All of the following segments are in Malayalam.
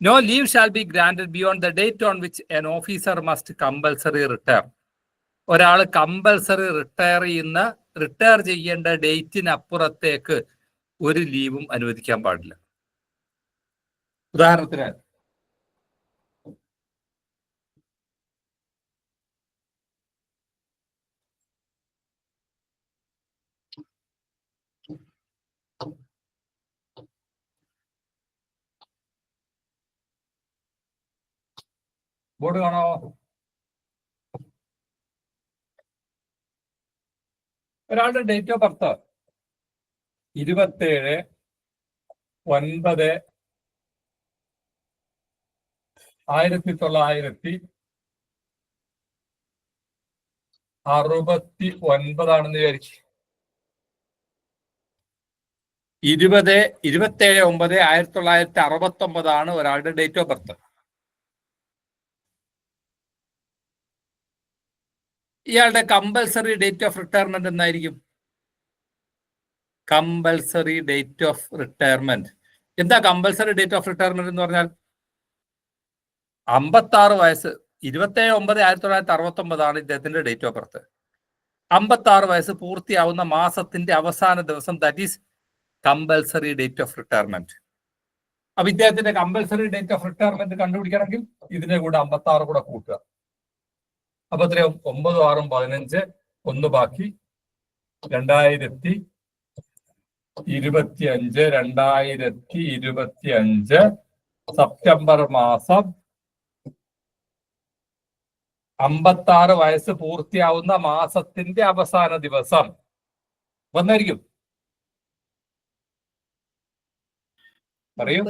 No leave shall be granted beyond the date on which an officer must compulsory retire. ഒരാൾ കമ്പൽസറി റിട്ടയർ ചെയ്യേണ്ട ഡേറ്റിനപ്പുറത്തേക്ക് ഒരു ലീവും അനുവദിക്കാൻ പാടില്ല. ഉദാഹരണത്തിന് ബോർഡ് കാണാവോ? ഒരാളുടെ ഡേറ്റ് ഓഫ് ബർത്ത് 27/9/1969 വിചാരിച്ചു. 27/9/1969 ഒരാളുടെ ഡേറ്റ് ഓഫ് ബർത്ത്. ഇയാളുടെ കമ്പൽസറി ഡേറ്റ് ഓഫ് റിട്ടയർമെന്റ് എന്നായിരിക്കും? കമ്പൽസറി ഡേറ്റ് ഓഫ് റിട്ടയർമെന്റ് എന്താ? കമ്പൽസറി ഡേറ്റ് ഓഫ് റിട്ടയർമെന്റ് എന്ന് പറഞ്ഞാൽ 56 വയസ്സ്. 27/9/1969 ഇദ്ദേഹത്തിന്റെ ഡേറ്റ് ഓഫ് ബർത്ത്. 56 വയസ്സ് പൂർത്തിയാവുന്ന മാസത്തിന്റെ അവസാന ദിവസം, that is compulsory date of retirement. അപ്പൊ ഇദ്ദേഹത്തിന്റെ കമ്പൽസറി ഡേറ്റ് ഓഫ് റിട്ടയർമെന്റ് കണ്ടുപിടിക്കണമെങ്കിൽ ഇതിന്റെ കൂടെ 56 കൂടെ കൂട്ടുക. അപ്പൊ എത്രയും 9, 6, 15, 1 ബാക്കി 2025 സെപ്റ്റംബർ മാസം 56 വയസ്സ് പൂർത്തിയാവുന്ന മാസത്തിന്റെ അവസാന ദിവസം വന്നായിരിക്കും. പറയൂ.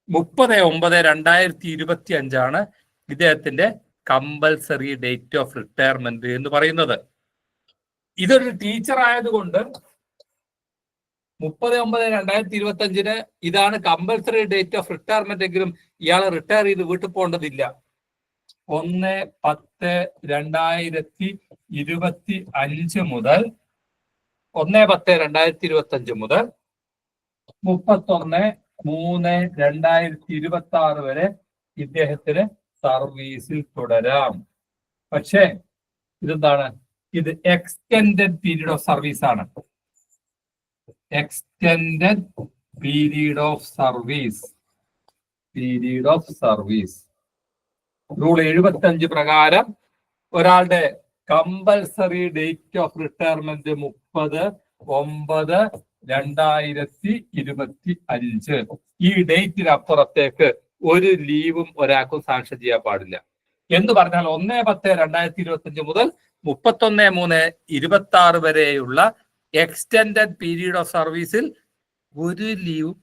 30/9/2025 ഇദ്ദേഹത്തിന്റെ കമ്പൽസറി ഡേറ്റ് ഓഫ് റിട്ടയർമെന്റ് എന്ന് പറയുന്നത്. ഇതൊരു ടീച്ചർ ആയതുകൊണ്ട് 30/9/2025 ഇതാണ് കമ്പൽസറി ഡേറ്റ് ഓഫ് റിട്ടയർമെന്റ് എങ്കിലും ഇയാൾ റിട്ടയർ ചെയ്ത് വീട്ടിൽ പോകേണ്ടതില്ല. 1/10/2025 മുതൽ 1/10/2025 മുതൽ 31/3/2026 വരെ ഇദ്ദേഹത്തിന് സർവീസിൽ തുടരാം. പക്ഷേ ഇതെന്താണ്? ഇത് എക്സ്റ്റെൻഡഡ് പീരീഡ് ഓഫ് സർവീസ് ആണ്. Extended period of service rule 75 പ്രകാരം ഒരാളുടെ കമ്പൽസറി ഡേറ്റ് ഓഫ് റിട്ടയർമെന്റ് 30/9/2025. ഈ ഡേറ്റിനപ്പുറത്തേക്ക് ഒരു ലീവും ഒരാൾക്കും സാങ്ഷൻ ചെയ്യാൻ പാടില്ല. എന്ന് പറഞ്ഞാൽ 1/10/2025 മുതൽ 31/3/2026 വരെയുള്ള എക്സ്റ്റെൻഡഡ് പീരീഡ് ഓഫ് സർവീസിൽ ഒരു ലീവും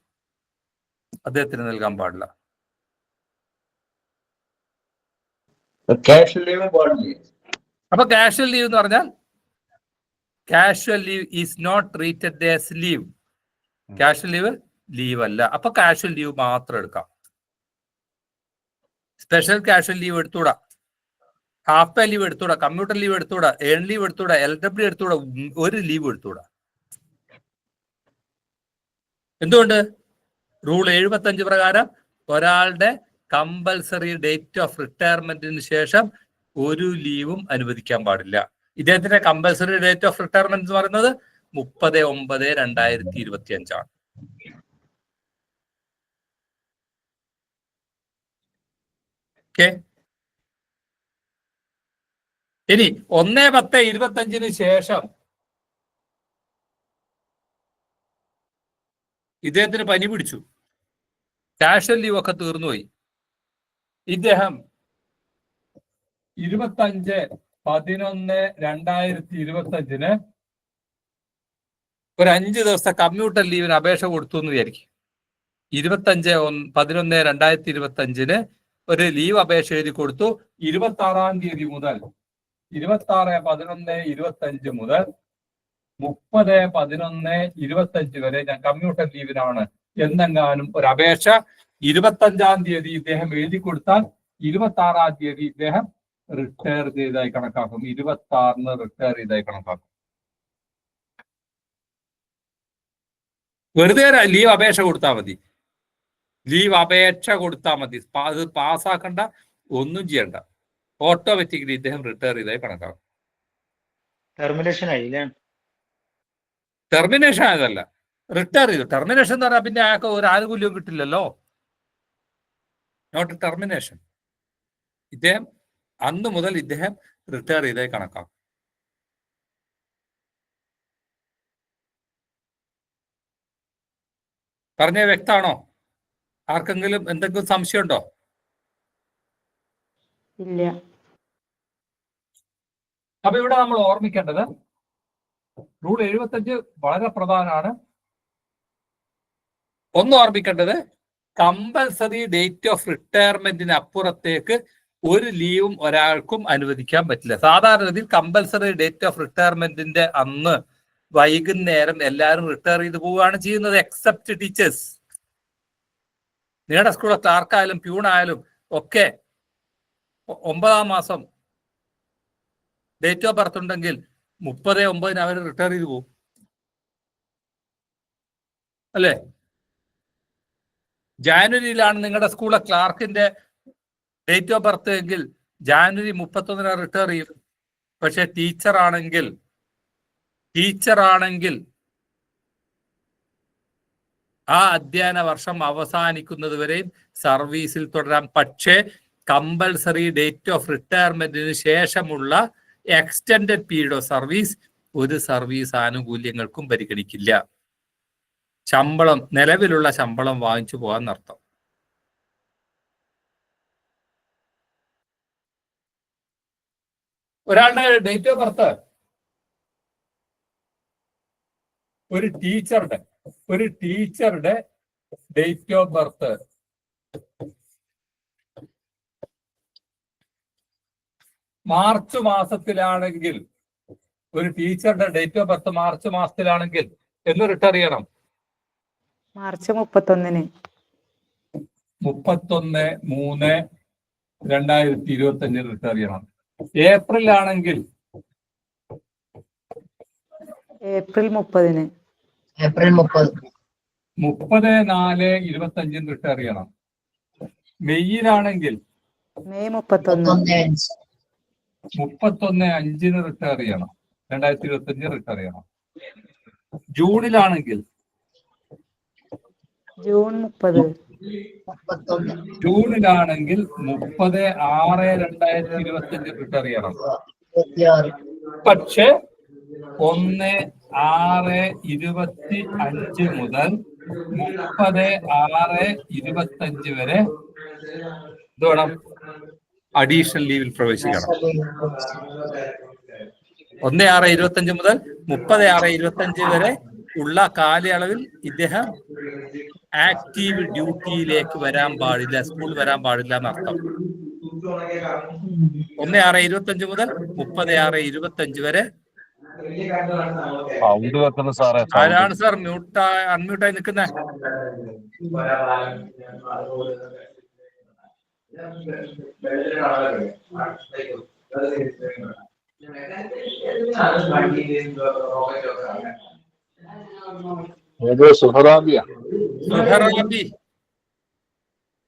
അദ്ദേഹത്തിന് നൽകാൻ പാടില്ല. അപ്പൊ കാഷ്വൽ ലീവ് എന്ന് പറഞ്ഞാൽ casual leave is not treated as leave. Casual leave അല്ല. അപ്പൊ കാഷ്വൽ ലീവ് മാത്രം എടുക്കാം. സ്പെഷ്യൽ കാഷ്വൽ ലീവ് എടുത്തൂടാ, ഹാഫ് പേ ലീവ് എടുത്തൂടാ, കമ്പ്യൂട്ടർ ലീവ് എടുത്തൂടാ, ഏൺ ലീവ് എടുത്തൂടാ, LW എടുത്തൂടാ, ഒരു ലീവ് എടുത്തൂടാ. എന്തുകൊണ്ട്? റൂൾ 75 പ്രകാരം ഒരാളുടെ കമ്പൽസറി ഡേറ്റ് ഓഫ് റിട്ടയർമെന്റിന് ശേഷം ഒരു ലീവും അനുവദിക്കാൻ പാടില്ല. ഇദ്ദേഹത്തിന്റെ കമ്പൽസറി ഡേറ്റ് ഓഫ് റിട്ടയർമെന്റ് എന്ന് പറയുന്നത് 30/9/2025 ഓക്കെ. ഇനി 1/10/2025 ശേഷം ഇദ്ദേഹത്തിന് പനി പിടിച്ചു, കാഷ്വൽ ലീവ് ഒക്കെ തീർന്നുപോയി. ഇദ്ദേഹം 25/11/2025 ഒരു 5 ദിവസത്തെ കമ്മ്യൂട്ടർ ലീവിന് അപേക്ഷ കൊടുത്തു എന്ന് വിചാരിക്കും. 25/11/2025 ഒരു ലീവ് അപേക്ഷ എഴുതി കൊടുത്തു. 26-ാം തീയതി മുതൽ 26/11/25 മുതൽ 30/11/25 വരെ ഞാൻ കമ്മ്യൂട്ടർ ലീവിനാണ് എന്നെങ്ങാനും ഒരു അപേക്ഷ 25-ാം തീയതി ഇദ്ദേഹം എഴുതി കൊടുത്താൽ 26-ാം തീയതി ഇദ്ദേഹം റിട്ടയർ ചെയ്തായി കണക്കാക്കും. 26-ന് റിട്ടയർ ചെയ്തായി കണക്കാക്കും. വെറുതെ ലീവ് അപേക്ഷ കൊടുത്താൽ മതി. ലീവ് അപേക്ഷ കൊടുത്താൽ മതി. അത് പാസ്സാക്കണ്ട, ഒന്നും ചെയ്യണ്ട. ഓട്ടോമാറ്റിക്കലി ഇദ്ദേഹം റിട്ടയർ ചെയ്തായി കണക്കാക്കും. ടെർമിനേഷൻ ആയതല്ല, റിട്ടയർ ചെയ്തു. ടെർമിനേഷൻ എന്ന് പറഞ്ഞാൽ പിന്നെ അയാൾക്ക് ഒരു ആനുകൂല്യവും കിട്ടില്ലല്ലോ. Not termination. ഇദ്ദേഹം അന്ന് മുതൽ ഇദ്ദേഹം റിട്ടയർ ചെയ്തായി കണക്കാക്കും. പറഞ്ഞ വ്യക്തമാണോ? ആർക്കെങ്കിലും എന്തെങ്കിലും സംശയമുണ്ടോ? ഇല്ല. അപ്പൊ ഇവിടെ നമ്മൾ ഓർമ്മിക്കേണ്ടത് റൂൾ 75 വളരെ പ്രധാനമാണ്. ഒന്ന് ഓർമ്മിക്കേണ്ടത്, കമ്പൽസറി ഡേറ്റ് ഓഫ് റിട്ടയർമെന്റിന് അപ്പുറത്തേക്ക് ഒരു ലീവും ഒരാൾക്കും അനുവദിക്കാൻ പറ്റില്ല. സാധാരണഗതിയിൽ കമ്പൽസറി ഡേറ്റ് ഓഫ് റിട്ടയർമെന്റിന്റെ അന്ന് വൈകുന്നേരം എല്ലാവരും റിട്ടയർ ചെയ്ത് പോവുകയാണ് ചെയ്യുന്നത്, എക്സെപ്റ്റ് ടീച്ചേഴ്സ്. നിങ്ങളുടെ സ്കൂളിലെ ക്ലാർക്കായാലും പ്യൂണായാലും ഒക്കെ 9-ാം മാസം ഡേറ്റ് ഓഫ് ബർത്ത് ഉണ്ടെങ്കിൽ 30/9 അവർ റിട്ടയർ ചെയ്ത് പോകും, അല്ലേ? ജാനുവരിയിലാണ് നിങ്ങളുടെ സ്കൂളിലെ ക്ലാർക്കിന്റെ ഡേറ്റ് ഓഫ് ബർത്ത് എങ്കിൽ ജാനുവരി 31-ന് റിട്ടയർ ചെയ്യും. പക്ഷെ ടീച്ചറാണെങ്കിൽ ആ അധ്യയന വർഷം അവസാനിക്കുന്നത് വരെയും സർവീസിൽ തുടരാം. പക്ഷേ കമ്പൽസറി ഡേറ്റ് ഓഫ് റിട്ടയർമെന്റിന് ശേഷമുള്ള എക്സ്റ്റെൻഡഡ് പീരീഡ് ഓഫ് സർവീസ് ഒരു സർവീസ് ആനുകൂല്യങ്ങൾക്കും പരിഗണിക്കില്ല. ശമ്പളം, നിലവിലുള്ള ശമ്പളം വാങ്ങിച്ചു പോകാന്നർത്ഥം. ഒരാളുടെ ഡേറ്റ് ഓഫ് ബർത്ത്, ഒരു ടീച്ചറുടെ ഡേറ്റ് ഓഫ് ബർത്ത് മാർച്ച് മാസത്തിലാണെങ്കിൽ, ഒരു ടീച്ചറുടെ ഡേറ്റ് ഓഫ് ബർത്ത് മാർച്ച് മാസത്തിലാണെങ്കിൽ എന്ന് റിട്ടയർ ചെയ്യണം? മാർച്ച് 31-ന്. 31/3/2025 റിട്ടയർ ചെയ്യണം. ഏപ്രിലാണെങ്കിൽ ഏപ്രിൽ 30-ന്. 30/4/25 റിട്ടയർ ചെയ്യണം. മെയ്യിലാണെങ്കിൽ മെയ് 31. 31/5-ന് റിട്ടയർ ചെയ്യണം. 2025 റിട്ടയർ ചെയ്യണം. ജൂണിലാണെങ്കിൽ ജൂൺ 30. ജൂണിലാണെങ്കിൽ 30/6/2025 റിട്ടയർ ചെയ്യണം. പക്ഷെ 1/6/25 മുതൽ 30/6/25 വരെ ഇത് വേണം, അഡീഷണൽ ലീവിൽ പ്രവേശിക്കണം. 1/6/25 മുതൽ 30/6/25 വരെ ഉള്ള കാലയളവിൽ ഇദ്ദേഹം ആക്റ്റീവ് ഡ്യൂട്ടിയിലേക്ക് വരാൻ പാടില്ല, സ്കൂൾ വരാൻ പാടില്ല എന്നർത്ഥം. 1/6/25 മുതൽ 30/6/25 വരെ. ആരാണ് സാർ അൺമ്യൂട്ടായി നിൽക്കുന്നത്?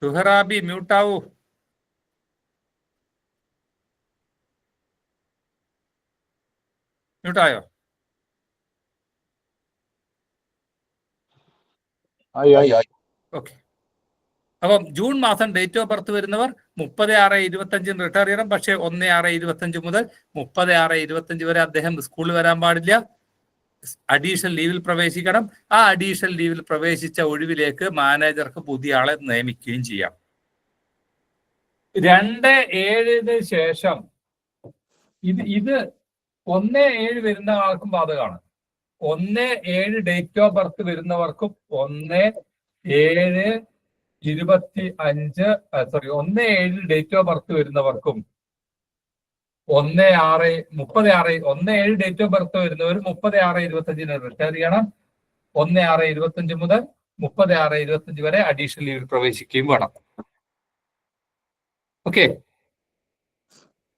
സുഹറാബി മ്യൂട്ടാവൂ. മ്യൂട്ടായോ? ഓക്കെ. അപ്പം ജൂൺ മാസം ഡേറ്റ് ഓഫ് ബർത്ത് വരുന്നവർ 30/6/25 റിട്ടയർ ചെയ്യണം. പക്ഷെ 1/6/25 മുതൽ 30/6/25 വരെ അദ്ദേഹം സ്കൂളിൽ വരാൻ പാടില്ല, അഡീഷണൽ ലീവിൽ പ്രവേശിക്കണം. ആ അഡീഷണൽ ലീവിൽ പ്രവേശിച്ച ഒഴിവിലേക്ക് മാനേജർക്ക് പുതിയ ആളെ നിയമിക്കുകയും ചെയ്യാം. 2/7 ശേഷം ഇത് 1/7 വരുന്ന ആൾക്കും ബാധകമാണ്. 1/7 ഡേറ്റ് ഓഫ് ബർത്ത് വരുന്നവർക്കും 1/7 ഡേറ്റ് ഓഫ് ബർത്ത് വരുന്നവർക്കും 1/6 ഡേറ്റ് ഓഫ് ബർത്ത് വരുന്നവർ 30/6/25 റിട്ടയർ ചെയ്യണം. 1/6/25 മുതൽ 30/6/25 വരെ അഡീഷണൽ ലീവിൽ പ്രവേശിക്കുകയും വേണം. Okay.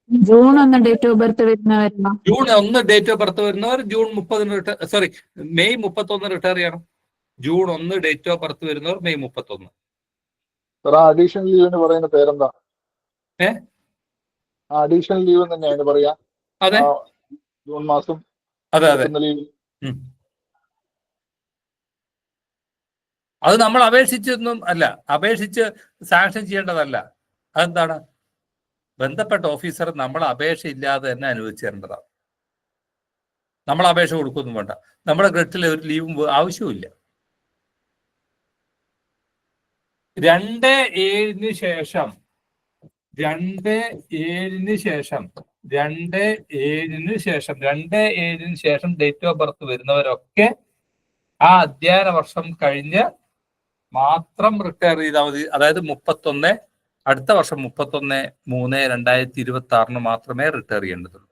June 1 date of birth വരുന്നവരുണ്ടോ? ജൂൺ 1 ഡേറ്റ് ഓഫ് ബർത്ത് വരുന്നവർ ജൂൺ 30 മെയ് 31 റിട്ടയർ ചെയ്യണം. ജൂൺ 1 ഡേറ്റ് ഓഫ് ബർത്ത് വരുന്നവർ മെയ് 31. അഡീഷണൽ ലീവിന് പറയുന്ന പേരെന്താ? ഏ അഡീഷണൽ ലീവ് തന്നെയാണ് പറയാ. അതെ ജൂൺ മാസം അതെ ലീവ്. അത് നമ്മൾ അപേക്ഷിച്ചൊന്നും അല്ല, അപേക്ഷിച്ച് സാങ്ഷൻ ചെയ്യേണ്ടതല്ല. അതെന്താണ്? ബന്ധപ്പെട്ട ഓഫീസർ നമ്മൾ അപേക്ഷ ഇല്ലാതെ തന്നെ അനുവദിച്ചു തരേണ്ടതാണ്. നമ്മൾ അപേക്ഷ കൊടുക്കൊന്നും വേണ്ട. നമ്മുടെ ക്രെഡിറ്റിൽ ഒരു ലീവും ആവശ്യമില്ല. 2/7 ശേഷം 2/7 ശേഷം ഡേറ്റ് ഓഫ് ബർത്ത് വരുന്നവരൊക്കെ ആ അധ്യയന വർഷം കഴിഞ്ഞ് മാത്രം റിട്ടയർ ചെയ്താൽ മതി. അതായത് അടുത്ത വർഷം 31/3/2026 മാത്രമേ റിട്ടയർ ചെയ്യേണ്ടതുള്ളൂ.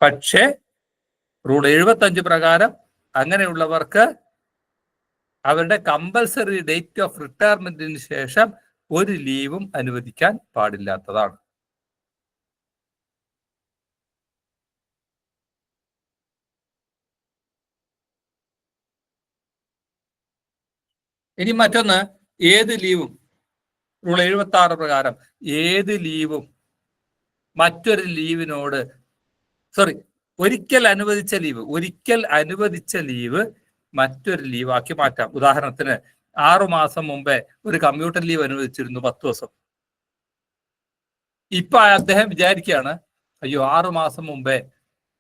പക്ഷേ റൂൾ 75 പ്രകാരം അങ്ങനെയുള്ളവർക്ക് അവരുടെ കമ്പൽസറി ഡേറ്റ് ഓഫ് റിട്ടയർമെന്റിന് ശേഷം ഒരു ലീവും അനുവദിക്കാൻ പാടില്ലാത്തതാണ്. ഇനി മറ്റൊന്ന്, ഏത് ലീവും റൂൾ 76 പ്രകാരം ഏത് ലീവും മറ്റൊരു ലീവിനോട് ഒരിക്കൽ അനുവദിച്ച ലീവ് മറ്റൊരു ലീവാക്കി മാറ്റാം. ഉദാഹരണത്തിന് 6 മാസം മുമ്പേ ഒരു കമ്മ്യൂട്ടർ ലീവ് അനുവദിച്ചിരുന്നു 10 ദിവസം. ഇപ്പൊ അദ്ദേഹം വിചാരിക്കുകയാണ്, അയ്യോ 6 മാസം മുമ്പേ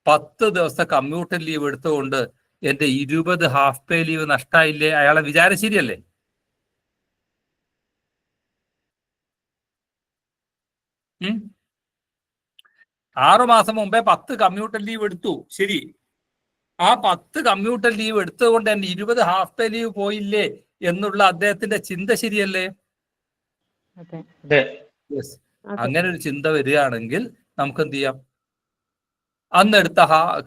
10 ദിവസത്തെ കമ്മ്യൂട്ടർ ലീവ് എടുത്തുകൊണ്ട് എന്റെ 20 ഹാഫ് പേ ലീവ് നഷ്ടായില്ലേ? അയാളെ വിചാരം ശരിയല്ലേ? ഉം 6 മാസം മുമ്പേ 10 കമ്മ്യൂട്ടർ ലീവ് എടുത്തു, ശരി. ആ 10 കമ്മ്യൂട്ടർ ലീവ് എടുത്തുകൊണ്ട് എന്റെ 20 ഹാഫ് പേ ലീവ് പോയില്ലേ എന്നുള്ള അദ്ദേഹത്തിന്റെ ചിന്ത ശരിയല്ലേ? അങ്ങനെ ഒരു ചിന്ത വരികയാണെങ്കിൽ നമുക്ക് എന്ത് ചെയ്യാം? അന്നെടുത്ത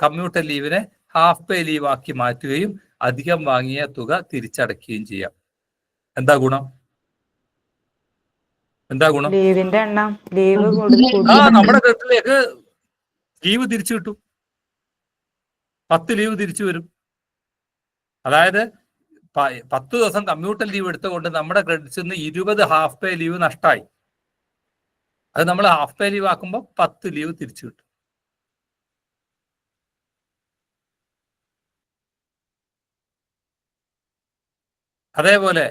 കമ്മ്യൂട്ടർ ലീവിനെ ഹാഫ് പേ ലീവ് ആക്കി മാറ്റുകയും അധികം വാങ്ങിയ തുക തിരിച്ചടയ്ക്കുകയും ചെയ്യാം. എന്താ ഗുണം? ലീവിന്റെ എണ്ണം നമ്മുടെ ക്രെഡിറ്റിലേക്ക് ലീവ് തിരിച്ചു കിട്ടും. 10 ലീവ് തിരിച്ചു വരും. അതായത് 10 ദിവസം കമ്മ്യൂട്ടർ ലീവ് എടുത്തുകൊണ്ട് നമ്മുടെ ക്രെഡിറ്റ്സിൽ നിന്ന് 20 ഹാഫ് പേ ലീവ് നഷ്ടമായി. അത് നമ്മൾ ഹാഫ് പേ ലീവ് ആക്കുമ്പോൾ 10 ലീവ് തിരിച്ചു കിട്ടും. അതേപോലെ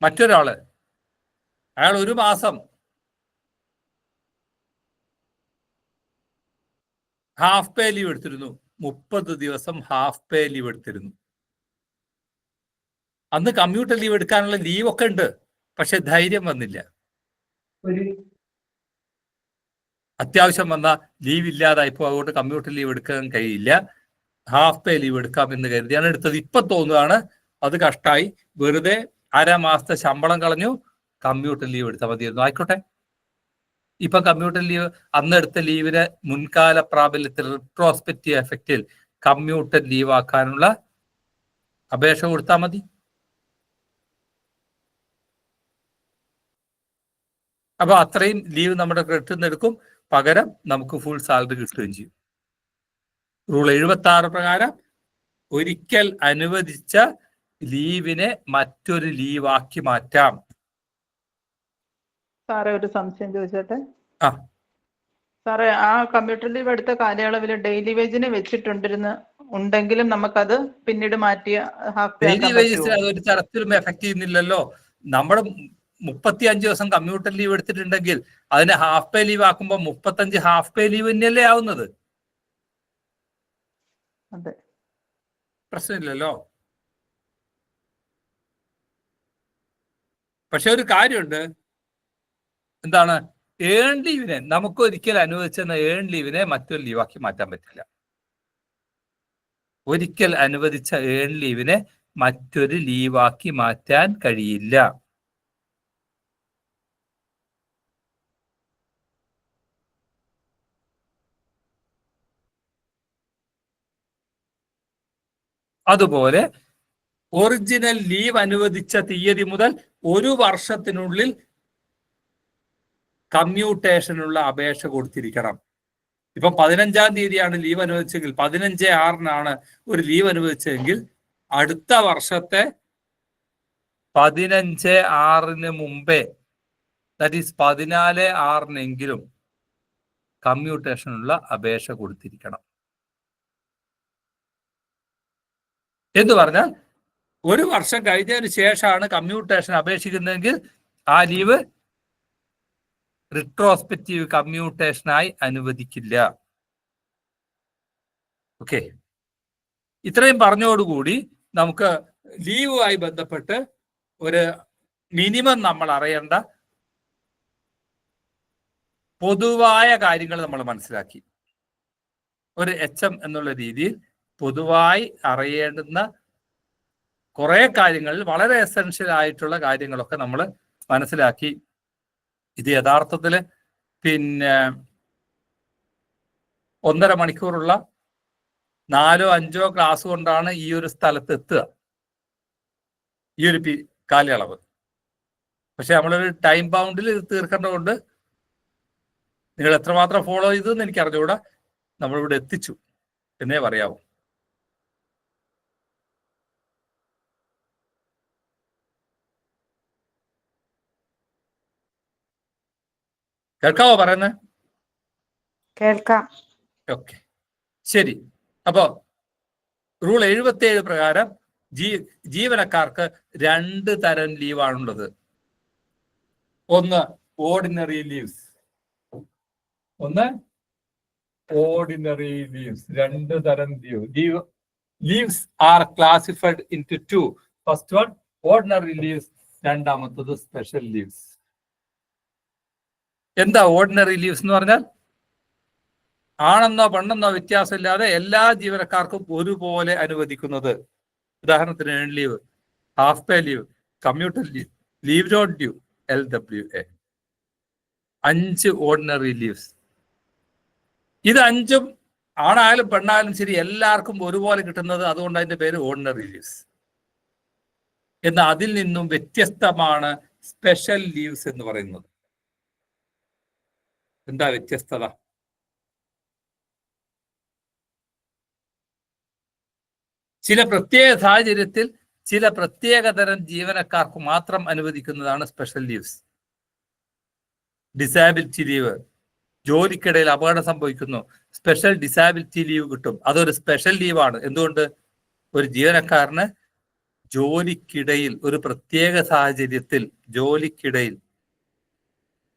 മറ്റൊരാള്, അയാൾ 1 മാസം ഹാഫ് പേ ലീവ് എടുത്തിരുന്നു, 30 ദിവസം ഹാഫ് പേ ലീവ് എടുത്തിരുന്നു. അന്ന് കമ്മ്യൂട്ടർ ലീവ് എടുക്കാനുള്ള ലീവ് ഒക്കെ ഉണ്ട്, പക്ഷെ ധൈര്യം വന്നില്ല. അത്യാവശ്യം വന്ന ലീവ് ഇല്ലാതായിപ്പോ അതുകൊണ്ട് കമ്മ്യൂട്ടർ ലീവ് എടുക്കാൻ കഴിയില്ല, ഹാഫ് പേ ലീവ് എടുക്കാം എന്ന് കരുതിയാണ് എടുത്തത്. ഇപ്പൊ തോന്നുകയാണ് അത് കഷ്ടായി, വെറുതെ 1/2 മാസത്തെ ശമ്പളം കളഞ്ഞു, കമ്മ്യൂട്ടർ ലീവ് എടുത്താൽ മതിയായിരുന്നു. ആയിക്കോട്ടെ, ഇപ്പൊ കമ്മ്യൂട്ടർ ലീവ് അന്നെടുത്ത ലീവിന് മുൻകാല പ്രാബല്യത്തിൽ റിട്രോസ്പെക്റ്റീവ് എഫക്റ്റിൽ കമ്മ്യൂട്ടർ ലീവ് ആക്കാനുള്ള അപേക്ഷ കൊടുത്താൽ മതി. അപ്പൊ അത്രയും ലീവ് നമ്മുടെ ക്രെഡിറ്റിൽ നിന്ന് എടുക്കും, പകരം നമുക്ക് ഫുൾ സാലറി കിട്ടുകയും ചെയ്യും. റൂൾ 76 പ്രകാരം ഒരിക്കൽ അനുവദിച്ച ലീവിനെ മറ്റൊരു ലീവാക്കി മാറ്റാം. സാറേ, ഒരു സംശയം ചോദിച്ചോട്ടെ? ആ സാറേ, ആ കമ്പ്യൂട്ടർ ലീവ് എടുത്ത കാലയളവിൽ ഡെയിലി വേജിന് ഉണ്ടെങ്കിലും നമുക്കത് പിന്നീട് മാറ്റിയ ഹാഫ് പേ ഡെയിലി വേജസ് അതൊരു തരത്തിലും എഫക്ട് ചെയ്യുന്നില്ലല്ലോ. നമ്മൾ 35 ദിവസം കമ്മ്യൂട്ടർ ലീവ് എടുത്തിട്ടുണ്ടെങ്കിൽ അതിനെ ഹാഫ് പേ ലീവ് ആക്കുമ്പോൾ 35 ഹാഫ് പേ ലീവ് തന്നെയല്ലേ ആവുന്നത്? പ്രശ്നമില്ലല്ലോ. പക്ഷെ ഒരു കാര്യമുണ്ട്, എന്താണ്? ഏൺ ലീവിനെ നമുക്ക് ഒരിക്കൽ അനുവദിച്ചെന്ന ഏൺ ലീവിനെ മറ്റൊരു ലീവാക്കി മാറ്റാൻ പറ്റില്ല. ഒരിക്കൽ അനുവദിച്ച ഏൺ ലീവിനെ മറ്റൊരു ലീവാക്കി മാറ്റാൻ കഴിയില്ല. അതുപോലെ ഒറിജിനൽ ലീവ് അനുവദിച്ച തീയതി മുതൽ 1 വർഷത്തിനുള്ളിൽ കമ്മ്യൂട്ടേഷനുള്ള അപേക്ഷ കൊടുത്തിരിക്കണം. ഇപ്പം 15-ാം തീയതിയാണ് ലീവ് അനുവദിച്ചെങ്കിൽ 15/6 ഒരു ലീവ് അനുവദിച്ചെങ്കിൽ അടുത്ത വർഷത്തെ 15/6 മുമ്പേ, ദാറ്റ് ഈസ് 14/6 കമ്മ്യൂട്ടേഷനുള്ള അപേക്ഷ കൊടുത്തിരിക്കണം. എന്ന് പറഞ്ഞാൽ ഒരു വർഷം കഴിഞ്ഞതിന് ശേഷമാണ് കമ്മ്യൂട്ടേഷൻ അപേക്ഷിക്കുന്നതെങ്കിൽ ആ ലീവ് റിട്രോസ്പെക്റ്റീവ് കമ്മ്യൂട്ടേഷനായി അനുവദിക്കില്ല. ഓക്കെ, ഇത്രയും പറഞ്ഞോടുകൂടി നമുക്ക് ലീവുമായി ബന്ധപ്പെട്ട് ഒരു മിനിമം നമ്മൾ അറിയേണ്ട പൊതുവായ കാര്യങ്ങൾ നമ്മൾ മനസ്സിലാക്കി. ഒരു HM എന്നുള്ള രീതിയിൽ പൊതുവായി അറിയേണ്ടുന്ന കുറെ കാര്യങ്ങളിൽ വളരെ എസെൻഷ്യൽ ആയിട്ടുള്ള കാര്യങ്ങളൊക്കെ നമ്മൾ മനസ്സിലാക്കി. ഇത് യഥാർത്ഥത്തിൽ 1.5 മണിക്കൂറുള്ള 4-5 ക്ലാസ് കൊണ്ടാണ് ഈ ഒരു സ്ഥലത്ത് എത്തുക, ഈ ഒരു കാലയളവ്. പക്ഷെ നമ്മളൊരു ടൈം ബൗണ്ടിൽ ഇത് തീർക്കേണ്ടതുകൊണ്ട് നിങ്ങൾ എത്രമാത്രം ഫോളോ ചെയ്തെന്ന് എനിക്ക് അറിഞ്ഞുകൂടാ, നമ്മളിവിടെ എത്തിച്ചു എന്നേ പറയാവൂ. കേൾക്കാവോ പറയുന്നത്? കേൾക്കാം. ഓക്കെ, ശരി. അപ്പോ റൂൾ 77 പ്രകാരം ജീവനക്കാർക്ക് 2 തരം ലീവാണുള്ളത്. ഒന്ന് ഓർഡിനറി ലീവ്സ്, 2 തരം leaves R classified into 2. First one ordinary leaves, രണ്ടാമത്തത് സ്പെഷ്യൽ ലീവ്സ്. എന്താ ഓർഡിനറി ലീവ്സ് എന്ന് പറഞ്ഞാൽ? ആണെന്നോ പെണ്ണെന്നോ വ്യത്യാസമില്ലാതെ എല്ലാ ജീവനക്കാർക്കും ഒരുപോലെ അനുവദിക്കുന്നത്. ഉദാഹരണത്തിന് earn leave, half pay leave, commuter leave, leave not due, LWA. 5 ordinary leaves. ഇത് 5ഉം ആണായാലും പെണ്ണായാലും ശരി എല്ലാവർക്കും ഒരുപോലെ കിട്ടുന്നത്, അതുകൊണ്ട് അതിന്റെ പേര് ഓർഡിനറി ലീവ്സ്. എന്നാൽ അതിൽ നിന്നും വ്യത്യസ്തമാണ് സ്പെഷ്യൽ ലീവ്സ് എന്ന് പറയുന്നത്. എന്താ വ്യത്യസ്തത? ചില പ്രത്യേക സാഹചര്യത്തിൽ ചില പ്രത്യേകതരം ജീവനക്കാർക്ക് മാത്രം അനുവദിക്കുന്നതാണ് സ്പെഷ്യൽ ലീവ്സ്. ഡിസാബിലിറ്റി ലീവ്, ജോലിക്കിടയിൽ അപകടം സംഭവിക്കുന്നു, സ്പെഷ്യൽ ഡിസാബിലിറ്റി ലീവ് കിട്ടും. അതൊരു സ്പെഷ്യൽ ലീവാണ്. എന്തുകൊണ്ട്? ഒരു ജീവനക്കാരന് ജോലിക്കിടയിൽ ഒരു പ്രത്യേക സാഹചര്യത്തിൽ ജോലിക്കിടയിൽ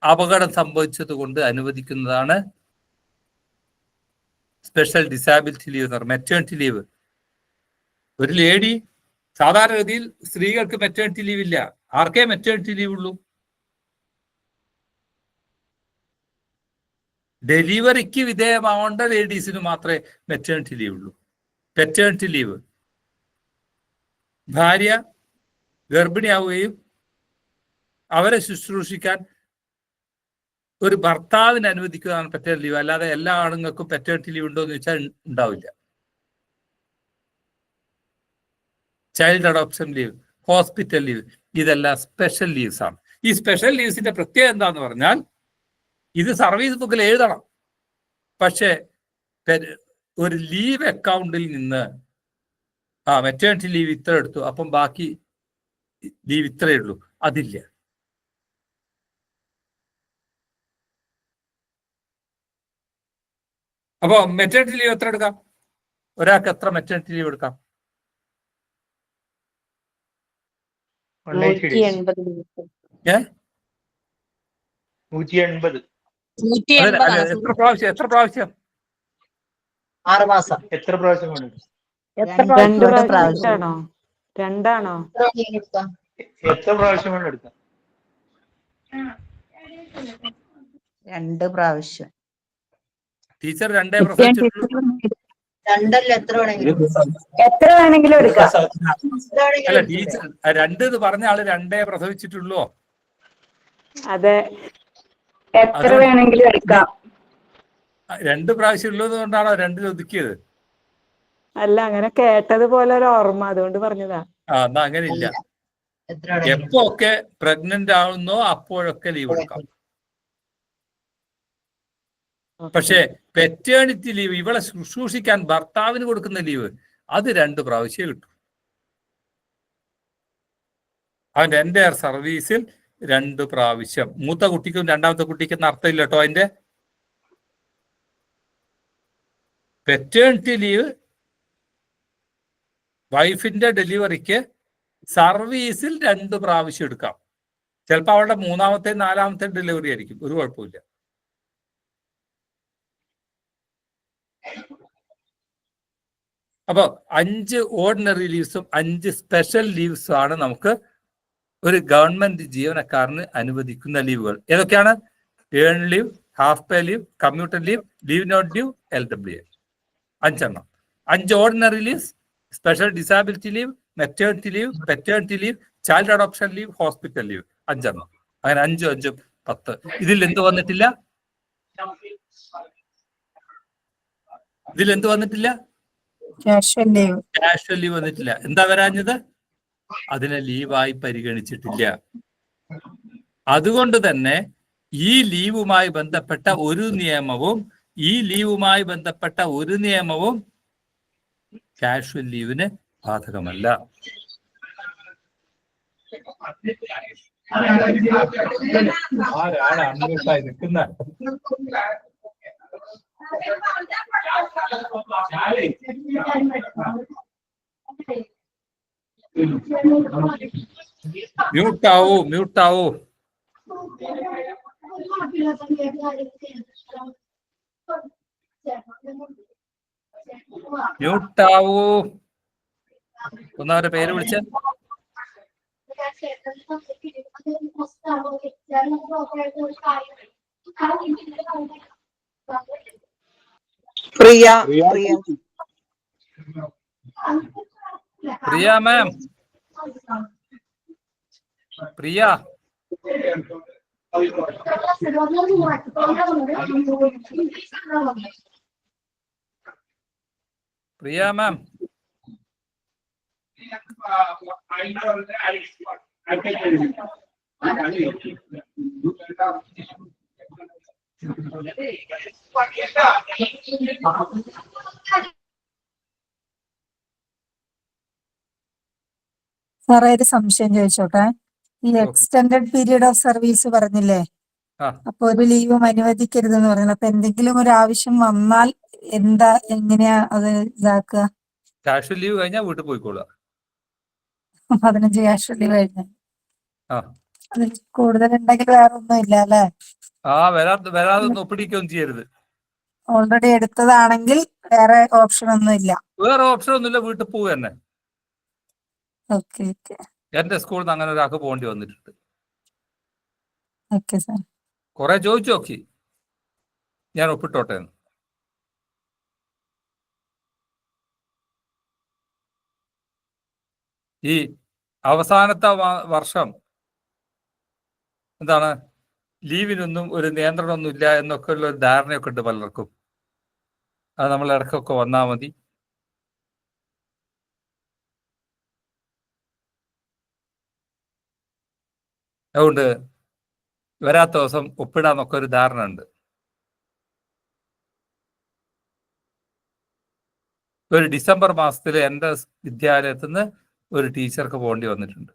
അപകടം സംഭവിച്ചത് കൊണ്ട് അനുവദിക്കുന്നതാണ് സ്പെഷ്യൽ ഡിസാബിലിറ്റി ലീവ് എന്ന് പറയുന്നത്. മെറ്റേണിറ്റി ലീവ്, ഒരു ലേഡി, സാധാരണഗതിയിൽ സ്ത്രീകൾക്ക് മെറ്റേണിറ്റി ലീവ് ഇല്ല. ആർക്കേ മെറ്റേണിറ്റി ലീവ് ഉള്ളൂ? ഡെലിവറിക്ക് വിധേയമാവേണ്ട ലേഡീസിന് മാത്രമേ മെറ്റേണിറ്റി ലീവ് ഉള്ളൂ. പെറ്റേണിറ്റി ലീവ്, ഭാര്യ ഗർഭിണിയാവുകയും അവരെ ശുശ്രൂഷിക്കാൻ ഒരു ഭർത്താവിന് അനുവദിക്കുന്നതാണ് പെറ്റേണിറ്റി ലീവ്. അല്ലാതെ എല്ലാ ആണുങ്ങൾക്കും പെറ്റേണിറ്റി ലീവ് ഉണ്ടോ എന്ന് ചോദിച്ചാൽ ഉണ്ടാവില്ല. Child adoption leave, hospital leave, ഇതെല്ലാം സ്പെഷ്യൽ ലീവ്സ് ആണ്. ഈ സ്പെഷ്യൽ ലീവ്സിന്റെ പ്രത്യേകത എന്താന്ന് പറഞ്ഞാൽ, ഇത് സർവീസ് ബുക്കിൽ എഴുതണം. പക്ഷേ ഒരു ലീവ് അക്കൗണ്ടിൽ നിന്ന് മെറ്റേണിറ്റി ലീവ് ഇത്ര എടുത്തു, അപ്പം ബാക്കി ലീവ് ഇത്രയേ ഉള്ളൂ, അതില്ല. അപ്പൊ മെറ്റേണിറ്റി ലീവ് എത്ര എടുക്കാം? ഒരാൾക്ക് എത്ര മെറ്റേണിറ്റി ലീവ് എടുക്കാം? 180. എത്ര പ്രാവശ്യം? 6 മാസം. എത്ര പ്രാവശ്യം വേണം? 2 പ്രാവശ്യമാണോ? 2 ആണോ? എത്ര പ്രാവശ്യം വേണം എടുക്കാം? 2 പ്രാവശ്യം. ടീച്ചർ 2 പ്രസവിച്ചിട്ടുള്ളൂ. 2 എത്ര വേണമെങ്കിലും എടുക്കാം. അല്ല ടീച്ചർ 2 എന്ന് പറഞ്ഞ ആള് 2 പ്രസവിച്ചിട്ടുള്ളൂ. അതെ, എത്ര വേണമെങ്കിലും എടുക്കാം. 2 പ്രാവശ്യം ഉള്ളത് കൊണ്ടാണോ 2 ഒതുക്കിയത്? അല്ല, അങ്ങനെ കേട്ടതുപോലെ ഒരു ഓർമ്മ, അതുകൊണ്ട് പറഞ്ഞതാ. എന്നാ അങ്ങനെ ഇല്ല. എപ്പോ ഒക്കെ പ്രഗ്നന്റ് ആവുന്നോ അപ്പോഴൊക്കെ ലീവ് എടുക്കാം. പക്ഷേ പെറ്റേണിറ്റി ലീവ്, ഇവളെ ശുശ്രൂഷിക്കാൻ ഭർത്താവിന് കൊടുക്കുന്ന ലീവ്, അത് 2 പ്രാവശ്യം കിട്ടും. അവന്റെ എൻ്റെ സർവീസിൽ 2 പ്രാവശ്യം. മൂത്ത കുട്ടിക്കും രണ്ടാമത്തെ കുട്ടിക്കും അർത്ഥമില്ല കേട്ടോ. അതിന്റെ പെറ്റേണിറ്റി ലീവ് വൈഫിന്റെ ഡെലിവറിക്ക് സർവീസിൽ 2 പ്രാവശ്യം എടുക്കാം. ചിലപ്പോൾ അവളുടെ 3ാമത്തെ 4ാമത്തെ ഡെലിവറി ആയിരിക്കും, ഒരു കുഴപ്പമില്ല. അപ്പോൾ 5 ഓർഡിനറി ലീവ്സും 5 സ്പെഷ്യൽ ലീവ്സും ആണ് നമുക്ക് ഒരു ഗവൺമെന്റ് ജീവനക്കാരന് അനുവദിക്കുന്ന ലീവുകൾ. ഏതൊക്കെയാണ്? Earn leave, half pay leave, commuter leave, leave not leave, LWA. 5 എണ്ണം. 5 ordinary leaves, special disability leave, maternity leave, paternity leave, child adoption leave, hospital leave. 5 എണ്ണം. അങ്ങനെ 5, 5, 10. ഇതിൽ എന്ത് വന്നിട്ടില്ല? കാഷ്വൽ ലീവ് വന്നിട്ടില്ല. എന്താ വരാഞ്ഞത്? അതിനെ ലീവായി പരിഗണിച്ചിട്ടില്ല. അതുകൊണ്ട് തന്നെ ഈ ലീവുമായി ബന്ധപ്പെട്ട ഒരു നിയമവും കാഷ്വൽ ലീവിന് ബാധകമല്ല. ആരാണ് അൺമ്യൂട്ടായി നിൽക്കുന്നത്? മ്യൂട്ടാവൂ. ഒന്നവരുടെ പേര് വിളിച്ച. പ്രിയ മാം. പ്രിയ മാം. സാറേ ഒരു സംശയം ചോദിച്ചോട്ടെ. ഈ എക്സ്റ്റെൻഡഡ് പീരീഡ് ഓഫ് സർവീസ് പറഞ്ഞില്ലേ, അപ്പൊ ഒരു ലീവും അനുവദിക്കരുതെന്ന് പറയുന്നത്, അപ്പൊ എന്തെങ്കിലും ഒരു ആവശ്യം വന്നാൽ എങ്ങനെയാ അത് ഇതാക്കുക? കാഷ്വൽ ലീവ് കഴിഞ്ഞാൽ വീട്ടിൽ പോയിക്കോളുക. 15 കാഷ്വൽ ലീവ് കഴിഞ്ഞാൽ അത് കൂടുതൽ ഉണ്ടെങ്കിൽ വേറെ ഒന്നും ഇല്ല അല്ലെ? വരാതെ ഒപ്പിടിക്കുകയൊന്നും ചെയ്യരുത്. ഓൾറെഡി എടുത്തതാണെങ്കിൽ വേറെ ഓപ്ഷൻ ഒന്നുമില്ല. വീട്ടിൽ പോവുക തന്നെ. എന്റെ സ്കൂളിൽ നിന്ന് അങ്ങനെ ഒരാൾക്ക് പോകേണ്ടി വന്നിട്ടുണ്ട്. കുറെ ചോദിച്ചു നോക്കി, ഞാൻ ഒപ്പിട്ടോട്ടെ എന്ന്. ഈ അവസാനത്തെ വർഷം എന്താണ്, ലീവിനൊന്നും ഒരു നിയന്ത്രണമൊന്നും ഇല്ല എന്നൊക്കെ ഉള്ള ഒരു ധാരണയൊക്കെ ഉണ്ട് പലർക്കും. അത് നമ്മൾ ഇടയ്ക്കൊക്കെ വന്നാൽ മതി. അതുകൊണ്ട് വരാത്ത ദിവസം ഒപ്പിടാന്നൊക്കെ ഒരു ധാരണ ഉണ്ട്. ഒരു ഡിസംബർ മാസത്തിൽ എൻ്റെ വിദ്യാലയത്തിൽ നിന്ന് ഒരു ടീച്ചർക്ക് പോകേണ്ടി വന്നിട്ടുണ്ട്.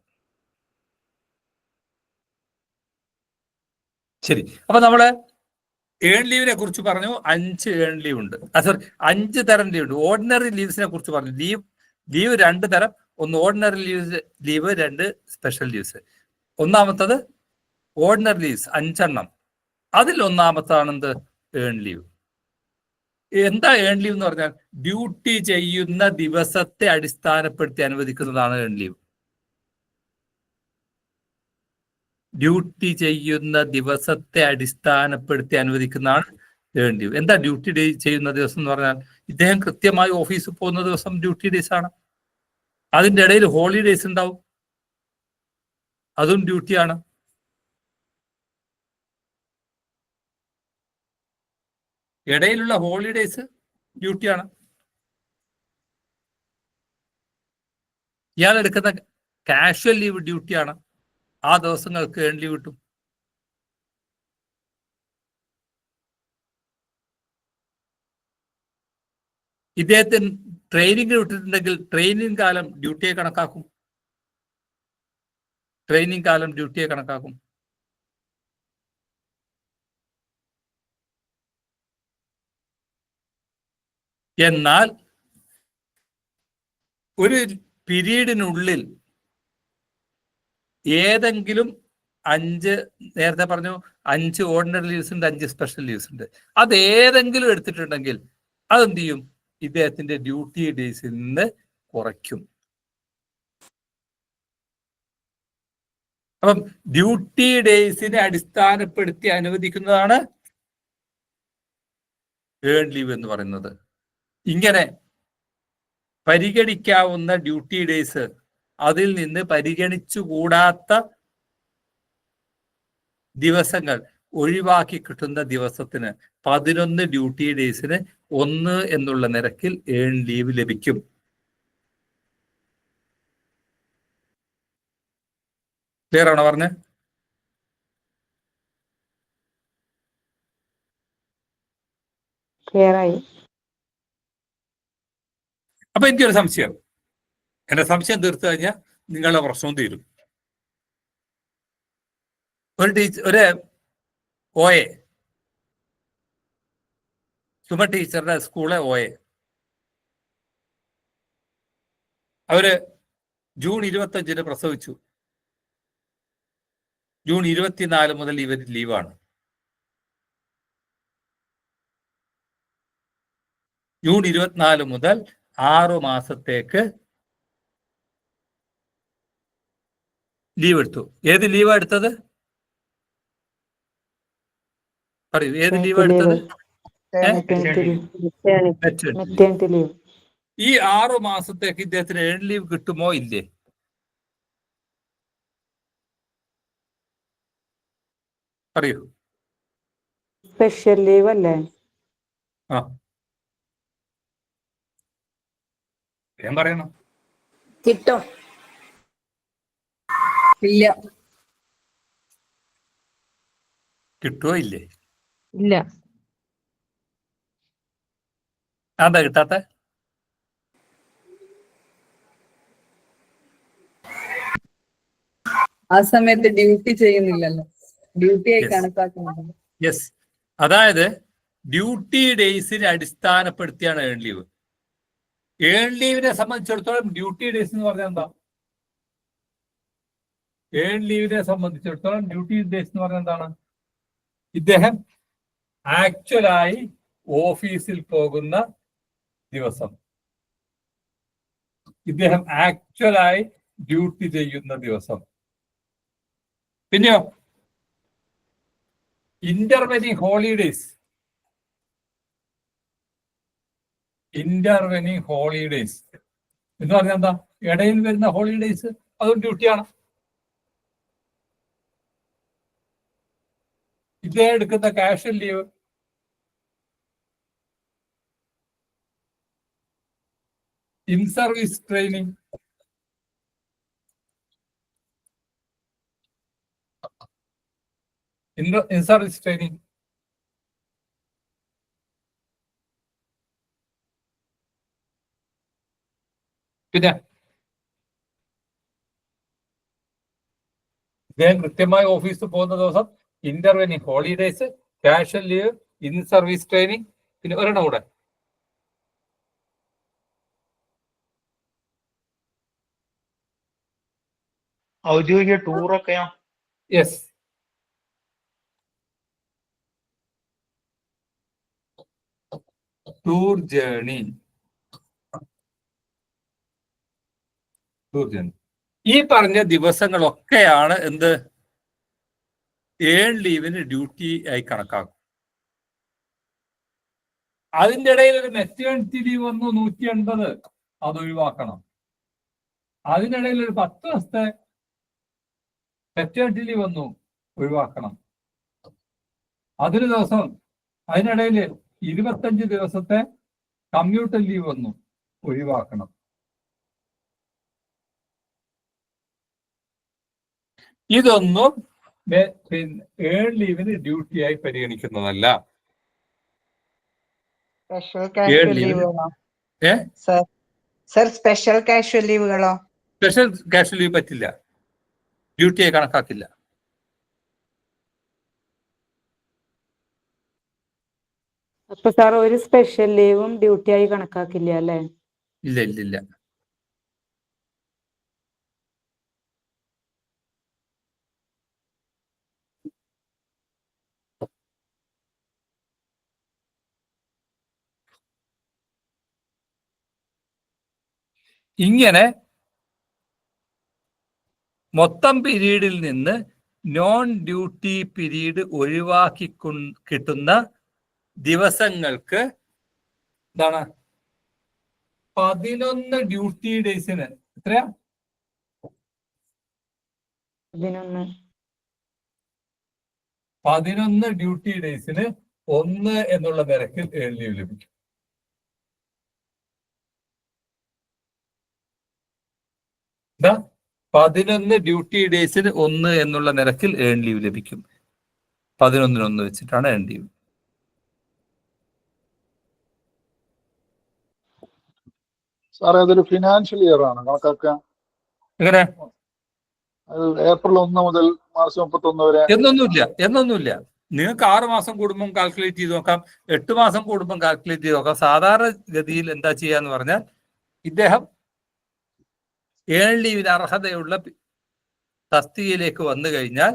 ശരി, അപ്പൊ നമ്മള് ഏൺ ലീവിനെ കുറിച്ച് പറഞ്ഞു. 5 ഏൺ ലീവ് ഉണ്ട്. സോറി, 5 തരം ലീവ് ഉണ്ട്. ഓർഡിനറി ലീവ്സിനെ കുറിച്ച് പറഞ്ഞു. ലീവ് 2 തരം. ഒന്ന് ഓർഡിനറി ലീവ്, 2 സ്പെഷ്യൽ ലീവ്സ്. ഒന്നാമത്തത് ഓർഡിനറി ലീവ്സ് 5 എണ്ണം. അതിൽ ഒന്നാമത്താണ് എന്ത്? Earn leave. എന്താ ഏൺ ലീവ് എന്ന് പറഞ്ഞാൽ ഡ്യൂട്ടി ചെയ്യുന്ന ദിവസത്തെ അടിസ്ഥാനപ്പെടുത്തി അനുവദിക്കുന്നതാണ് ഏൺ ലീവ്. ഡ്യൂട്ടി ചെയ്യുന്ന ദിവസത്തെ അടിസ്ഥാനപ്പെടുത്തി അനുവദിക്കുന്നതാണ് ഏൺ ലീവ്. എന്താ ഡ്യൂട്ടി ചെയ്യുന്ന ദിവസം എന്ന് പറഞ്ഞാൽ ഇദ്ദേഹം കൃത്യമായി ഓഫീസിൽ പോകുന്ന ദിവസം ഡ്യൂട്ടി ഡേയ്സ് ആണ്. അതിൻ്റെ ഇടയിൽ ഹോളിഡേയ്സ് ഉണ്ടാവും, അതും ഡ്യൂട്ടിയാണ്. ഇടയിലുള്ള ഹോളിഡേയ്സ് ഡ്യൂട്ടിയാണ്. ഇയാൾ എടുക്കുന്ന കാഷ്വൽ ലീവ് ഡ്യൂട്ടിയാണ്. ആ ദിവസങ്ങൾക്ക് ഏൺ ലീവ് കിട്ടും. ഇദ്ദേഹത്തിന് ട്രെയിനിങ് വിട്ടിട്ടുണ്ടെങ്കിൽ ട്രെയിനിങ് കാലം ഡ്യൂട്ടിയെ കണക്കാക്കും. ട്രെയിനിങ് കാലം ഡ്യൂട്ടിയെ കണക്കാക്കും. എന്നാൽ ഒരു പീരീഡിനുള്ളിൽ ഏതെങ്കിലും 5, നേരത്തെ പറഞ്ഞു 5 ഓർഡിനറി ലീവ്സ് ഉണ്ട്, 5 സ്പെഷ്യൽ ലീവ്സ് ഉണ്ട്, അത് ഏതെങ്കിലും എടുത്തിട്ടുണ്ടെങ്കിൽ അതെന്ത് ചെയ്യും? ഇദ്ദേഹത്തിന്റെ ഡ്യൂട്ടി ഡേയ്സിൽ നിന്ന് കുറയ്ക്കും. അപ്പം ഡ്യൂട്ടി ഡേയ്സിനെ അടിസ്ഥാനപ്പെടുത്തി അനുവദിക്കുന്നതാണ് ഏൺ ലീവ് എന്ന് പറയുന്നത്. ഇങ്ങനെ പരിഗണിക്കാവുന്ന ഡ്യൂട്ടി ഡേയ്സ്, അതിൽ നിന്ന് പരിഗണിച്ചുകൂടാത്ത ദിവസങ്ങൾ ഒഴിവാക്കി കിട്ടുന്ന ദിവസത്തിന് 11 ഡ്യൂട്ടി ഡേയ്സിന് 1 എന്നുള്ള നിരക്കിൽ ഏൺ ലീവ് ലഭിക്കും. ക്ലിയർ ആണോ പറഞ്ഞ്? ക്ലിയറായി. അപ്പൊ എനിക്കൊരു സംശയം, എന്റെ സംശയം തീർത്തു കഴിഞ്ഞാൽ നിങ്ങളുടെ പ്രശ്നവും തീരും. ഒരു OA, സുമ ടീച്ചറുടെ സ്കൂളെ OA, അവര് ജൂൺ 25 പ്രസവിച്ചു. ജൂൺ 24 മുതൽ ഇവർ ലീവാണ്. ജൂൺ 24 മുതൽ 6 മാസത്തേക്ക് ലീവ് എടുത്തു. ഏത് ലീവാ എടുത്തത്? പറയൂ, ഏത് ലീവാ എടുത്തത്? ഈ 6 മാസത്തേക്ക് ഇദ്ദേഹത്തിന് ഏൺ ലീവ് കിട്ടുമോ ഇല്ലേ? പറയൂ. സ്പെഷ്യൽ ലീവ് അല്ലേ? ആ, ഞാൻ പറയണം. കിട്ടും. ഇല്ല. കിട്ടുമോ ഇല്ലേ? ഇല്ല. എന്താ കിട്ടാത്ത? ആ സമയത്ത് ഡ്യൂട്ടി ചെയ്യുന്നില്ലല്ലോ, ഡ്യൂട്ടിയായി കണക്കാക്കുന്നുണ്ട്. യെസ്, അതായത് ഡ്യൂട്ടി ഡേയ്സിനെ അടിസ്ഥാനപ്പെടുത്തിയാണ് ഏൺ ലീവ്. ഏൺ ലീവിനെ സംബന്ധിച്ചിടത്തോളം ഡ്യൂട്ടി ഡേയ്സ് എന്ന് പറഞ്ഞാൽ എന്താ? ഏൺ ലീവിനെ സംബന്ധിച്ചിടത്തോളം ഡ്യൂട്ടി ഡേയ്സ് എന്ന് പറഞ്ഞാൽ എന്താണ്? ഇദ്ദേഹം ആക്ച്വലായി ഓഫീസിൽ പോകുന്ന ദിവസം, ഇദ്ദേഹം ആക്ച്വലായി ഡ്യൂട്ടി ചെയ്യുന്ന ദിവസം. പിന്നെയോ ഇന്റർവെനിങ് ഹോളിഡേയ്സ്. ഇന്റർവെനിങ് ഹോളിഡേയ്സ് എന്ന് പറഞ്ഞാൽ എന്താ? ഇടയിൽ വരുന്ന ഹോളിഡേയ്സ്, അതും ഡ്യൂട്ടിയാണ്. ഇദ്ദേഹം എടുക്കുന്ന casual leave, in service training, in service training, പിന്നെ ഇദ്ദേഹം കൃത്യമായി ഓഫീസിൽ പോകുന്ന ദിവസം, intervening holidays, casual leave, in service training, പിന്നെ ഒരെണ്ണം കൂടെ ഔദ്യോഗിക ടൂറൊക്കെയോ? Yes, tour journey. ഈ പറഞ്ഞ ദിവസങ്ങളൊക്കെയാണ് എന്ത്? ഏൺ ലീവിന് ഡ്യൂട്ടി ആയി കണക്കാക്കും. അതിൻ്റെ ഇടയിൽ ഒരു മെറ്റേണിറ്റി ലീവ് വന്നു 180, അത് ഒഴിവാക്കണം. അതിനിടയിൽ ഒരു 10 ദിവസത്തെ മെറ്റേണിറ്റി ലീവ് വന്നു, ഒഴിവാക്കണം. അതിനിടയിൽ 25 ദിവസത്തെ കമ്മ്യൂട്ടൽ ലീവ് വന്നു, ഒഴിവാക്കണം. ഇതൊന്നും ഏൺ ലീവിന് ഡ്യൂട്ടിയായി പരിഗണിക്കുന്നതല്ല. സ്പെഷ്യൽ കാഷ്വൽ ലീവ് വേണം. Sir special casual ലീവുകളോ? Special casual leave പറ്റില്ല, ഡ്യൂട്ടിയായി കണക്കാക്കില്ല. അപ്പൊ സാർ ഒരു സ്പെഷ്യൽ ലീവും ഡ്യൂട്ടി ആയി കണക്കാക്കില്ല അല്ലേ? ഇല്ല ഇല്ല ഇല്ല. ഇങ്ങനെ മൊത്തം പീരീഡിൽ നിന്ന് നോൺ ഡ്യൂട്ടി പീരീഡ് ഒഴിവാക്കി കിട്ടുന്ന ദിവസങ്ങൾക്ക് എന്താണ് 11 ഡ്യൂട്ടി ഡേയ്സിന് എത്രയാ? 11 ഡ്യൂട്ടി ഡേയ്സിന് 1 എന്നുള്ള നിരക്കിൽ ഏൺ ലീവ് ലഭിക്കും. എന്താ? 11 ഡ്യൂട്ടി ഡേയ്സിന് 1 എന്നുള്ള നിരക്കിൽ ഏൺ ലീവ് ലഭിക്കും. 11-ന് 1 വെച്ചിട്ടാണ് ഏൺ ലീവ്. സാറേ അതൊരു ഫിനാൻഷ്യൽ ഇയർ ആണ് കണക്കാക്കുക. എങ്ങനെ? അത് ഏപ്രിൽ 1 മുതൽ മാർച്ച് 31 വരെ എന്നൊന്നുമില്ല. നിങ്ങൾക്ക് 6 മാസം കൂടുമ്പം കാൽക്കുലേറ്റ് ചെയ്ത് നോക്കാം, 8 മാസം കൂടുമ്പം കാൽക്കുലേറ്റ് ചെയ്ത് നോക്കാം. സാധാരണ ഗതിയിൽ എന്താ ചെയ്യാന്ന് പറഞ്ഞാൽ, ഇദ്ദേഹം ഏൺ ലീവിന് അർഹതയുള്ള തസ്തികയിലേക്ക് വന്നു കഴിഞ്ഞാൽ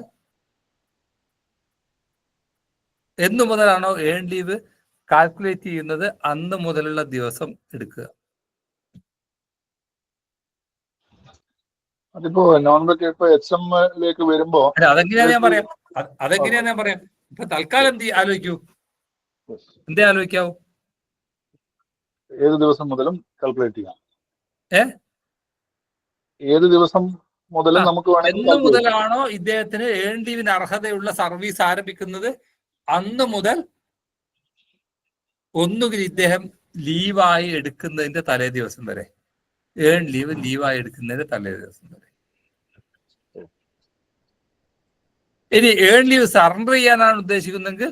എന്നു മുതലാണോ ഏൺ ലീവ് കാൽക്കുലേറ്റ് ചെയ്യുന്നത് അന്ന് മുതലുള്ള ദിവസം എടുക്കുക. അതിപ്പോ നോൺ വെറ്റ് ഇപ്പൊ HM-ലേക്ക് വരുമ്പോ അതെങ്ങനെയാ ഞാൻ പറയാം. ഇപ്പൊ തൽക്കാലം ആലോചിക്കൂ, എന്തേ ആലോചിക്കാവൂ? ഏത് ദിവസം മുതലും കാൽക്കുലേറ്റ് ചെയ്യാം. ഏത് ദിവസം മുതലും നമുക്ക് എന്ന് മുതലാണോ ഇദ്ദേഹത്തിന് ഏൺ ലീവിന് അർഹതയുള്ള സർവീസ് ആരംഭിക്കുന്നത് അന്ന് മുതൽ ഒന്നുകിൽ ഇദ്ദേഹം ലീവായി എടുക്കുന്നതിന്റെ തലേ ദിവസം വരെ, ഏൺ ലീവായി എടുക്കുന്നതിന്റെ തലേ ദിവസം വരെ. ഇനി ഏൺ ലീവ് സറണ്ടർ ചെയ്യാനാണ് ഉദ്ദേശിക്കുന്നതെങ്കിൽ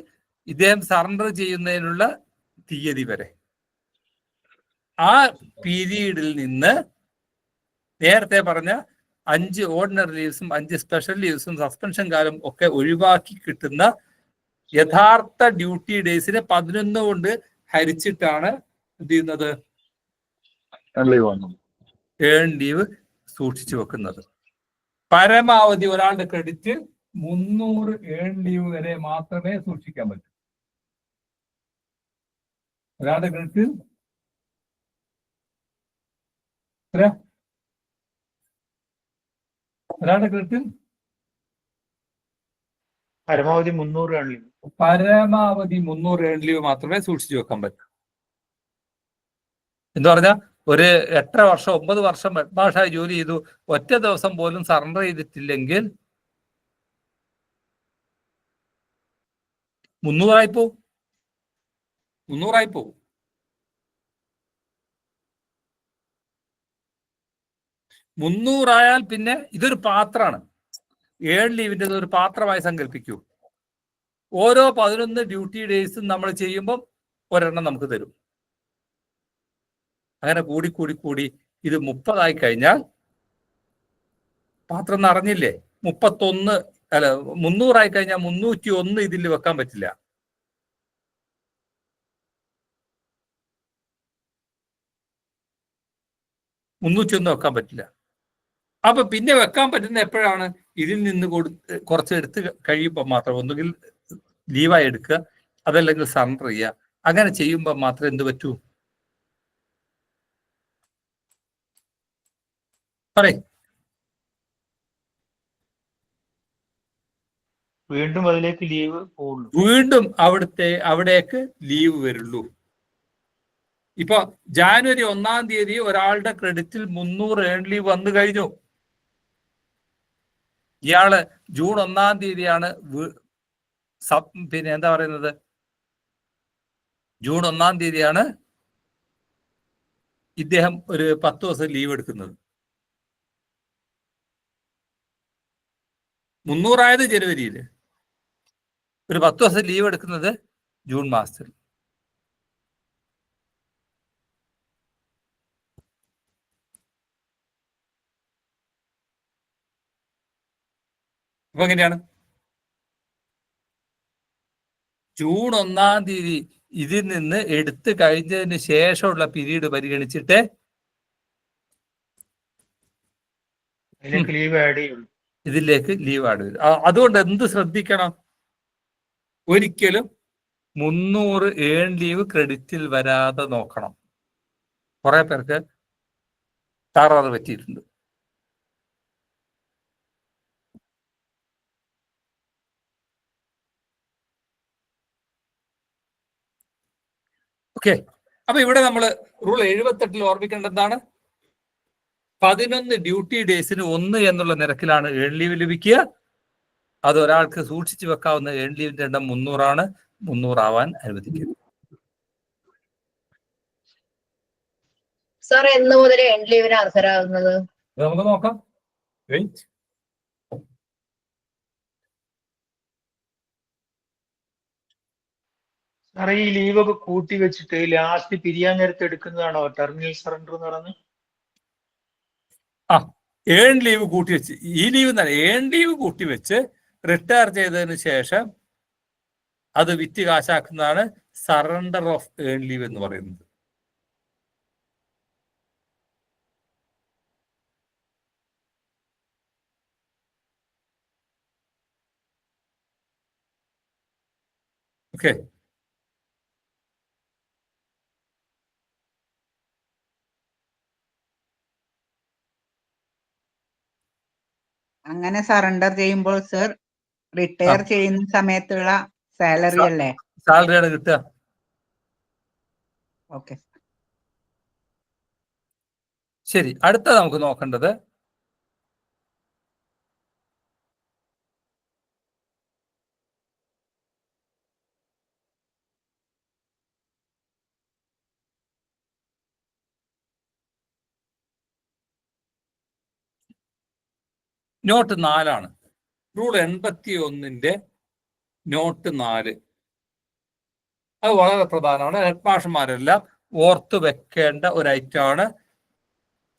ഇദ്ദേഹം സറണ്ടർ ചെയ്യുന്നതിനുള്ള തീയതി വരെ. ആ പീരീഡിൽ നിന്ന് നേരത്തെ പറഞ്ഞ 5 ഓർഡിനറി ലീവ്സും 5 സ്പെഷ്യൽ ലീവ്സും സസ്പെൻഷൻ കാലം ഒക്കെ ഒഴിവാക്കി കിട്ടുന്ന യഥാർത്ഥ ഡ്യൂട്ടി ഡേയ്സിനെ 11 കൊണ്ട് ഹരിച്ചിട്ടാണ് എന്ത് ചെയ്യുന്നത്? ഏൺ ലീവ് സൂക്ഷിച്ചു വെക്കുന്നത്. പരമാവധി ഒരാളുടെ ക്രെഡിറ്റ് 300 ഏൺ ലീവ് വരെ മാത്രമേ സൂക്ഷിക്കാൻ പറ്റൂ. ഒരാളുടെ ക്രെഡിറ്റ് പരമാവധി 300 ഏൺ ലീവ്. പരമാവധി 300 ഏൺ ലീവ് മാത്രമേ സൂക്ഷിച്ചു വെക്കാൻ പറ്റൂ. എന്ന് പറഞ്ഞാൽ ഒരു 8 വർഷം 9 വർഷം ഹെഡ് മാഷായി ജോലി ചെയ്തു, ഒറ്റ ദിവസം പോലും സറണ്ടർ ചെയ്തിട്ടില്ലെങ്കിൽ 300 പോവും. 300 പിന്നെ ഇതൊരു പാത്രമാണ്. ഏൺ ലീവിൻ്റെ ഒരു പാത്രമായി സങ്കല്പിക്കൂ. ഓരോ 11 ഡ്യൂട്ടി ഡേയ്സും നമ്മൾ ചെയ്യുമ്പോൾ ഒരെണ്ണം നമുക്ക് തരും. അങ്ങനെ കൂടി ഇത് 30 കഴിഞ്ഞാൽ പാത്രം നിറഞ്ഞില്ലേ? 300 കഴിഞ്ഞാൽ 301 ഇതിൽ വെക്കാൻ പറ്റില്ല. വെക്കാൻ പറ്റില്ല. അപ്പൊ പിന്നെ വെക്കാൻ പറ്റുന്ന എപ്പോഴാണ്? ഇതിൽ നിന്ന് കുറച്ച് എടുത്ത് കഴിയുമ്പോൾ മാത്രം. ഒന്നുകിൽ ലീവായി എടുക്കുക, അതല്ലെങ്കിൽ സറണ്ടർ ചെയ്യുക. അങ്ങനെ ചെയ്യുമ്പോൾ മാത്രമേ എന്ത് പറ്റൂ? പറയും. വീണ്ടും അതിലേക്ക് ലീവ് പോകുള്ളൂ. വീണ്ടും അവിടേക്ക് ലീവ് വരുള്ളൂ. ഇപ്പൊ ജാനുവരി 1-ാം തീയതി ഒരാളുടെ ക്രെഡിറ്റിൽ 300 ഏൺ ലീവ് വന്നു കഴിഞ്ഞു. ഇയാള് ജൂൺ 1-ാം തീയതിയാണ് പിന്നെ എന്താ പറയുന്നത്, ജൂൺ 1-ാം തീയതിയാണ് ഇദ്ദേഹം ഒരു 10 ദിവസം ലീവ് എടുക്കുന്നത്. 300 ജനുവരിയിൽ, ഒരു 10 ദിവസം ലീവ് എടുക്കുന്നത് ജൂൺ മാസത്തിൽ. അപ്പൊ എങ്ങനെയാണ്? ജൂൺ 1-ാം തീയതി ഇതിൽ നിന്ന് എടുത്തു കഴിഞ്ഞതിന് ശേഷമുള്ള പീരീഡ് പരിഗണിച്ചിട്ട് അതിലേക്ക് ലീവ് ആഡ് ചെയ്യുള്ളൂ. ഇതിലേക്ക് ലീവ് ആഡ് വരും. അതുകൊണ്ട് എന്ത് ശ്രദ്ധിക്കണം? ഒരിക്കലും 300 ഏൺ ലീവ് ക്രെഡിറ്റിൽ വരാതെ നോക്കണം. കുറെ പേർക്ക് തകരാറ് പറ്റിയിട്ടുണ്ട്. ഓക്കെ, അപ്പൊ ഇവിടെ നമ്മൾ റൂൾ 78 ഓർമ്മിക്കേണ്ട എന്താണ്? 11 ഡ്യൂട്ടി ഡേയ്സിന് 1 എന്നുള്ള നിരക്കിലാണ് ഏൺ ലീവ് ലഭിക്കുക. അത് ഒരാൾക്ക് സൂക്ഷിച്ചു വെക്കാവുന്ന ഏൺ ലീവിന്റെ എണ്ണം 300 ആണ്. 300 ആവാൻ അനുവദിക്കരുത്. സാർ എന്ന് മുതൽ എൻ ലീവിന് അർഹരാകുന്നത്? നമുക്ക് നോക്കാം. വെയിറ്റ്. സാറേ ഈ ലീവൊക്കെ കൂട്ടി വെച്ചിട്ട് ലാസ്റ്റ് പിരിയാൻ നേരത്തെ എടുക്കുന്നതാണോ ടെർമിനൽ സറണ്ടർ എന്ന് പറയുന്നത്? ഏൺ ലീവ് കൂട്ടി വെച്ച്, ഈ ലീവ് എന്നല്ല, ഏൺ ലീവ് കൂട്ടി വെച്ച് റിട്ടയർ ചെയ്തതിന് ശേഷം അത് വിറ്റ് കാശാക്കുന്നതാണ് സറണ്ടർ ഓഫ് ഏൺ ലീവ് എന്ന് പറയുന്നത്. ഓക്കെ, അങ്ങനെ സറണ്ടർ ചെയ്യുമ്പോൾ സർ റിട്ടയർ ചെയ്യുന്ന സമയത്തുള്ള സാലറി അല്ലേ? സാലറിയാണ് കിട്ടുക. ഓക്കെ. ശരി, അടുത്ത നമുക്ക് നോക്കേണ്ടത് നോട്ട് 4 റൂൾ 81-ന്റെ നോട്ട് 4. അത് വളരെ പ്രധാനമാണ്. ഹെഡ് മാഷന്മാരെല്ലാം ഓർത്ത് വെക്കേണ്ട ഒരു ഐറ്റമാണ്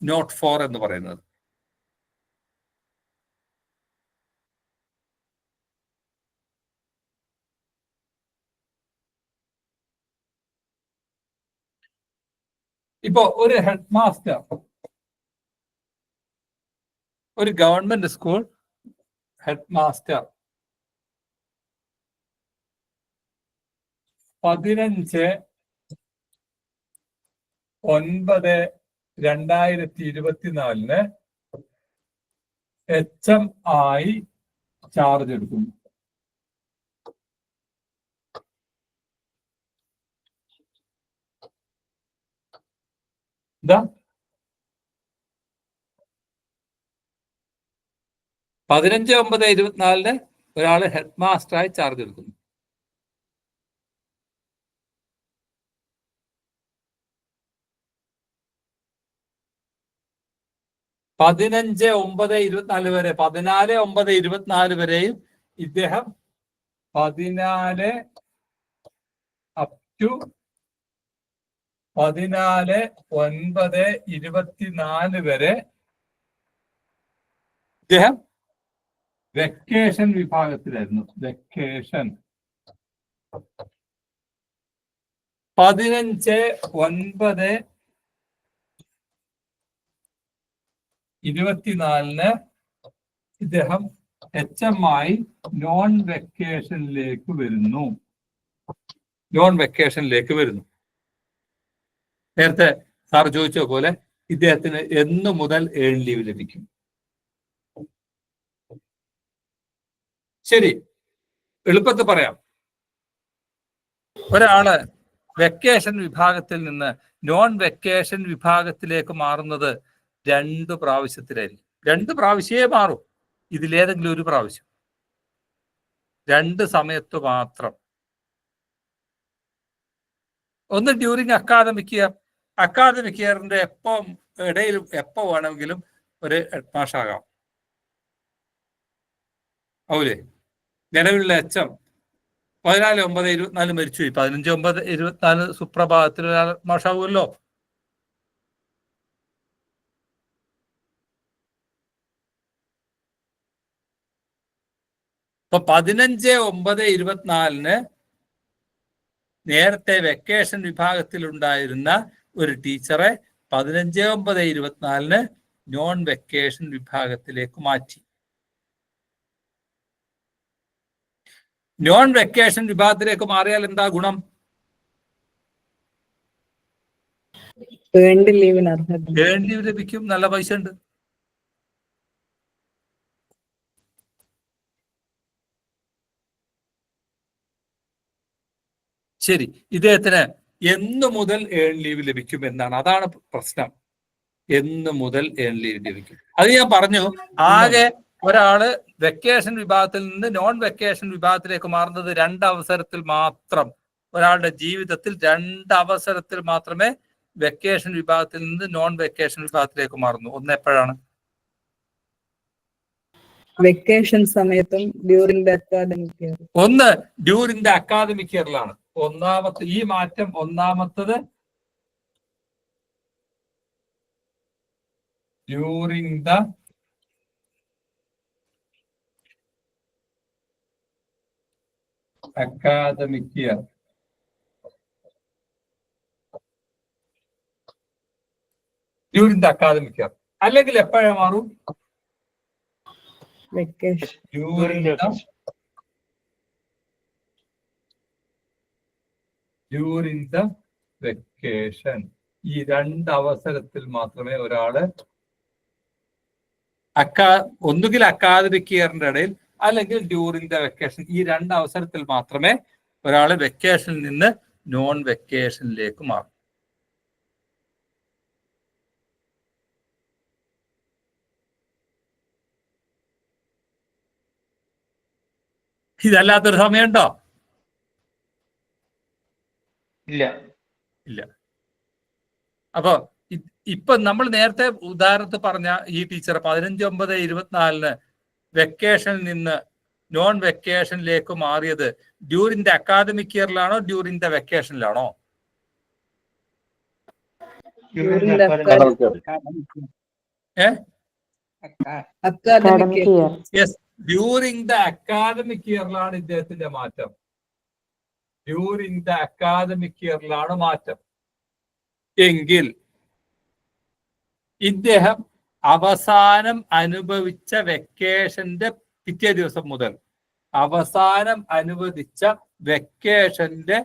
നോട്ട് 4 എന്ന് പറയുന്നത്. ഇപ്പോ ഒരു ഹെഡ് മാസ്റ്റർ ഒരു government school head master 15/9/2024 HM ആയി ചാർജ് എടുക്കുന്നു. എന്താ 15/9/24 ഒരാള് ഹെഡ് മാസ്റ്ററായി ചാർജ് എടുക്കുന്നു. പതിനഞ്ച് 9/24 വരെ, 14/9/24 വരെയും ഇദ്ദേഹം 14 up to 14/9/24 വരെ ഇദ്ദേഹം വെക്കേഷൻ വിഭാഗത്തിലായിരുന്നു. വെക്കേഷൻ 15/9/24 ഇദ്ദേഹം HM ആയി നോൺ വെക്കേഷനിലേക്ക് വരുന്നു. നേരത്തെ സാർ ചോദിച്ച പോലെ ഇദ്ദേഹത്തിന് എന്ന് മുതൽ ഏൺ ലീവ് ലഭിക്കും? ശരി, എളുപ്പത്തിൽ പറയാം. ഒരാള് വെക്കേഷൻ വിഭാഗത്തിൽ നിന്ന് നോൺ വെക്കേഷൻ വിഭാഗത്തിലേക്ക് മാറുന്നത് 2 പ്രാവശ്യത്തിലായിരിക്കും. 2 പ്രാവശ്യമേ മാറും. ഇതിലേതെങ്കിലും ഒരു പ്രാവശ്യം, 2 സമയത്ത് മാത്രം. ഒന്ന് ഡ്യൂറിങ് അക്കാദമിക് ഇയർ. അക്കാദമിക് ഇയറിന്റെ ഇടയിൽ എപ്പോ വേണമെങ്കിലും ഒരു ഹെഡ് മാസ്റ്റർ ആകാം. ആവൂലേ? നിലവിലുള്ള HM 14/9/24 മരിച്ചുപോയി. 15/9/24 സുപ്രഭാതത്തിൽ ഒരാൾ മാഷാവുമല്ലോ. ഇപ്പൊ 15/9/24 നേരത്തെ വെക്കേഷൻ വിഭാഗത്തിൽ ഉണ്ടായിരുന്ന ഒരു ടീച്ചറെ 15/9/24 നോൺ വെക്കേഷൻ വിഭാഗത്തിലേക്ക് മാറ്റി. നോൺ വെക്കേഷൻ വിഭാഗത്തിലേക്ക് മാറിയാൽ എന്താ ഗുണം? ഏൺഡ് ലീവിന് അർഹത. ഏൺ ലീവ് ലഭിക്കും, നല്ല പൈസ ഉണ്ട്. ശരി, ഇദ്ദേഹത്തിന് എന്ന് മുതൽ ഏൺ ലീവ് ലഭിക്കും എന്നാണ്, അതാണ് പ്രശ്നം. എന്ന് മുതൽ ഏൺ ലീവ് ലഭിക്കും? അത് ഞാൻ പറഞ്ഞു. ആകെ ഒരാള് വെക്കേഷൻ വിഭാഗത്തിൽ നിന്ന് നോൺ വെക്കേഷൻ വിഭാഗത്തിലേക്ക് മാറുന്നത് 2 അവസരത്തിൽ മാത്രം. ഒരാളുടെ ജീവിതത്തിൽ 2 അവസരത്തിൽ മാത്രമേ വെക്കേഷൻ വിഭാഗത്തിൽ നിന്ന് നോൺ വെക്കേഷൻ വിഭാഗത്തിലേക്ക് മാറുന്നു. ഒന്ന് എപ്പോഴാണ്? വെക്കേഷൻ സമയത്തും ഡ്യൂറിംഗ് ദ അക്കാദമിക് ഇയർ. ഒന്ന് ഡ്യൂറിംഗ് ദ അക്കാദമിക് ഇയറിലാണ്. ഈ മാറ്റം ഒന്നാമത്തത് during the academic year. During the academic year. അല്ലെങ്കിൽ എപ്പോഴാ മാറും? വെക്കേഷൻ. During the vacation. ഈ 2 അവസരത്തിൽ മാത്രമേ ഒരാള് ഒന്നുകിൽ അക്കാദമിക് ഇയറിന്റെ ഇടയിൽ അല്ലെങ്കിൽ ഡ്യൂറിംഗ് ദ വെക്കേഷൻ, ഈ 2 അവസരത്തിൽ മാത്രമേ ഒരാള് വെക്കേഷനിൽ നിന്ന് നോൺ വെക്കേഷനിലേക്ക് മാറും. ഇതല്ലാത്തൊരു സമയമുണ്ടോ? ഇല്ല. ഇല്ല. അപ്പൊ ഇപ്പൊ നമ്മൾ നേരത്തെ ഉദാഹരണത്തിൽ പറഞ്ഞ ഈ ടീച്ചർ 15/9/24 വെക്കേഷനിൽ നിന്ന് നോൺ വെക്കേഷനിലേക്ക് മാറിയത് ഡ്യൂറിംഗ് ദ അക്കാദമിക് ഇയറിലാണോ ഡ്യൂറിംഗ് ദ വെക്കേഷനിലാണോ? Academic year. Yes, during the academic ഇയറിലാണ് ഇദ്ദേഹത്തിന്റെ മാറ്റം. ഡ്യൂറിംഗ് ദ അക്കാദമിക് ഇയറിലാണ് മാറ്റം. എങ്കിൽ ഇദ്ദേഹം അവസാനം അനുഭവിച്ച വെക്കേഷന്റെ പിറ്റേ ദിവസം മുതൽ, അവസാനം അനുവദിച്ച വെക്കേഷന്റെ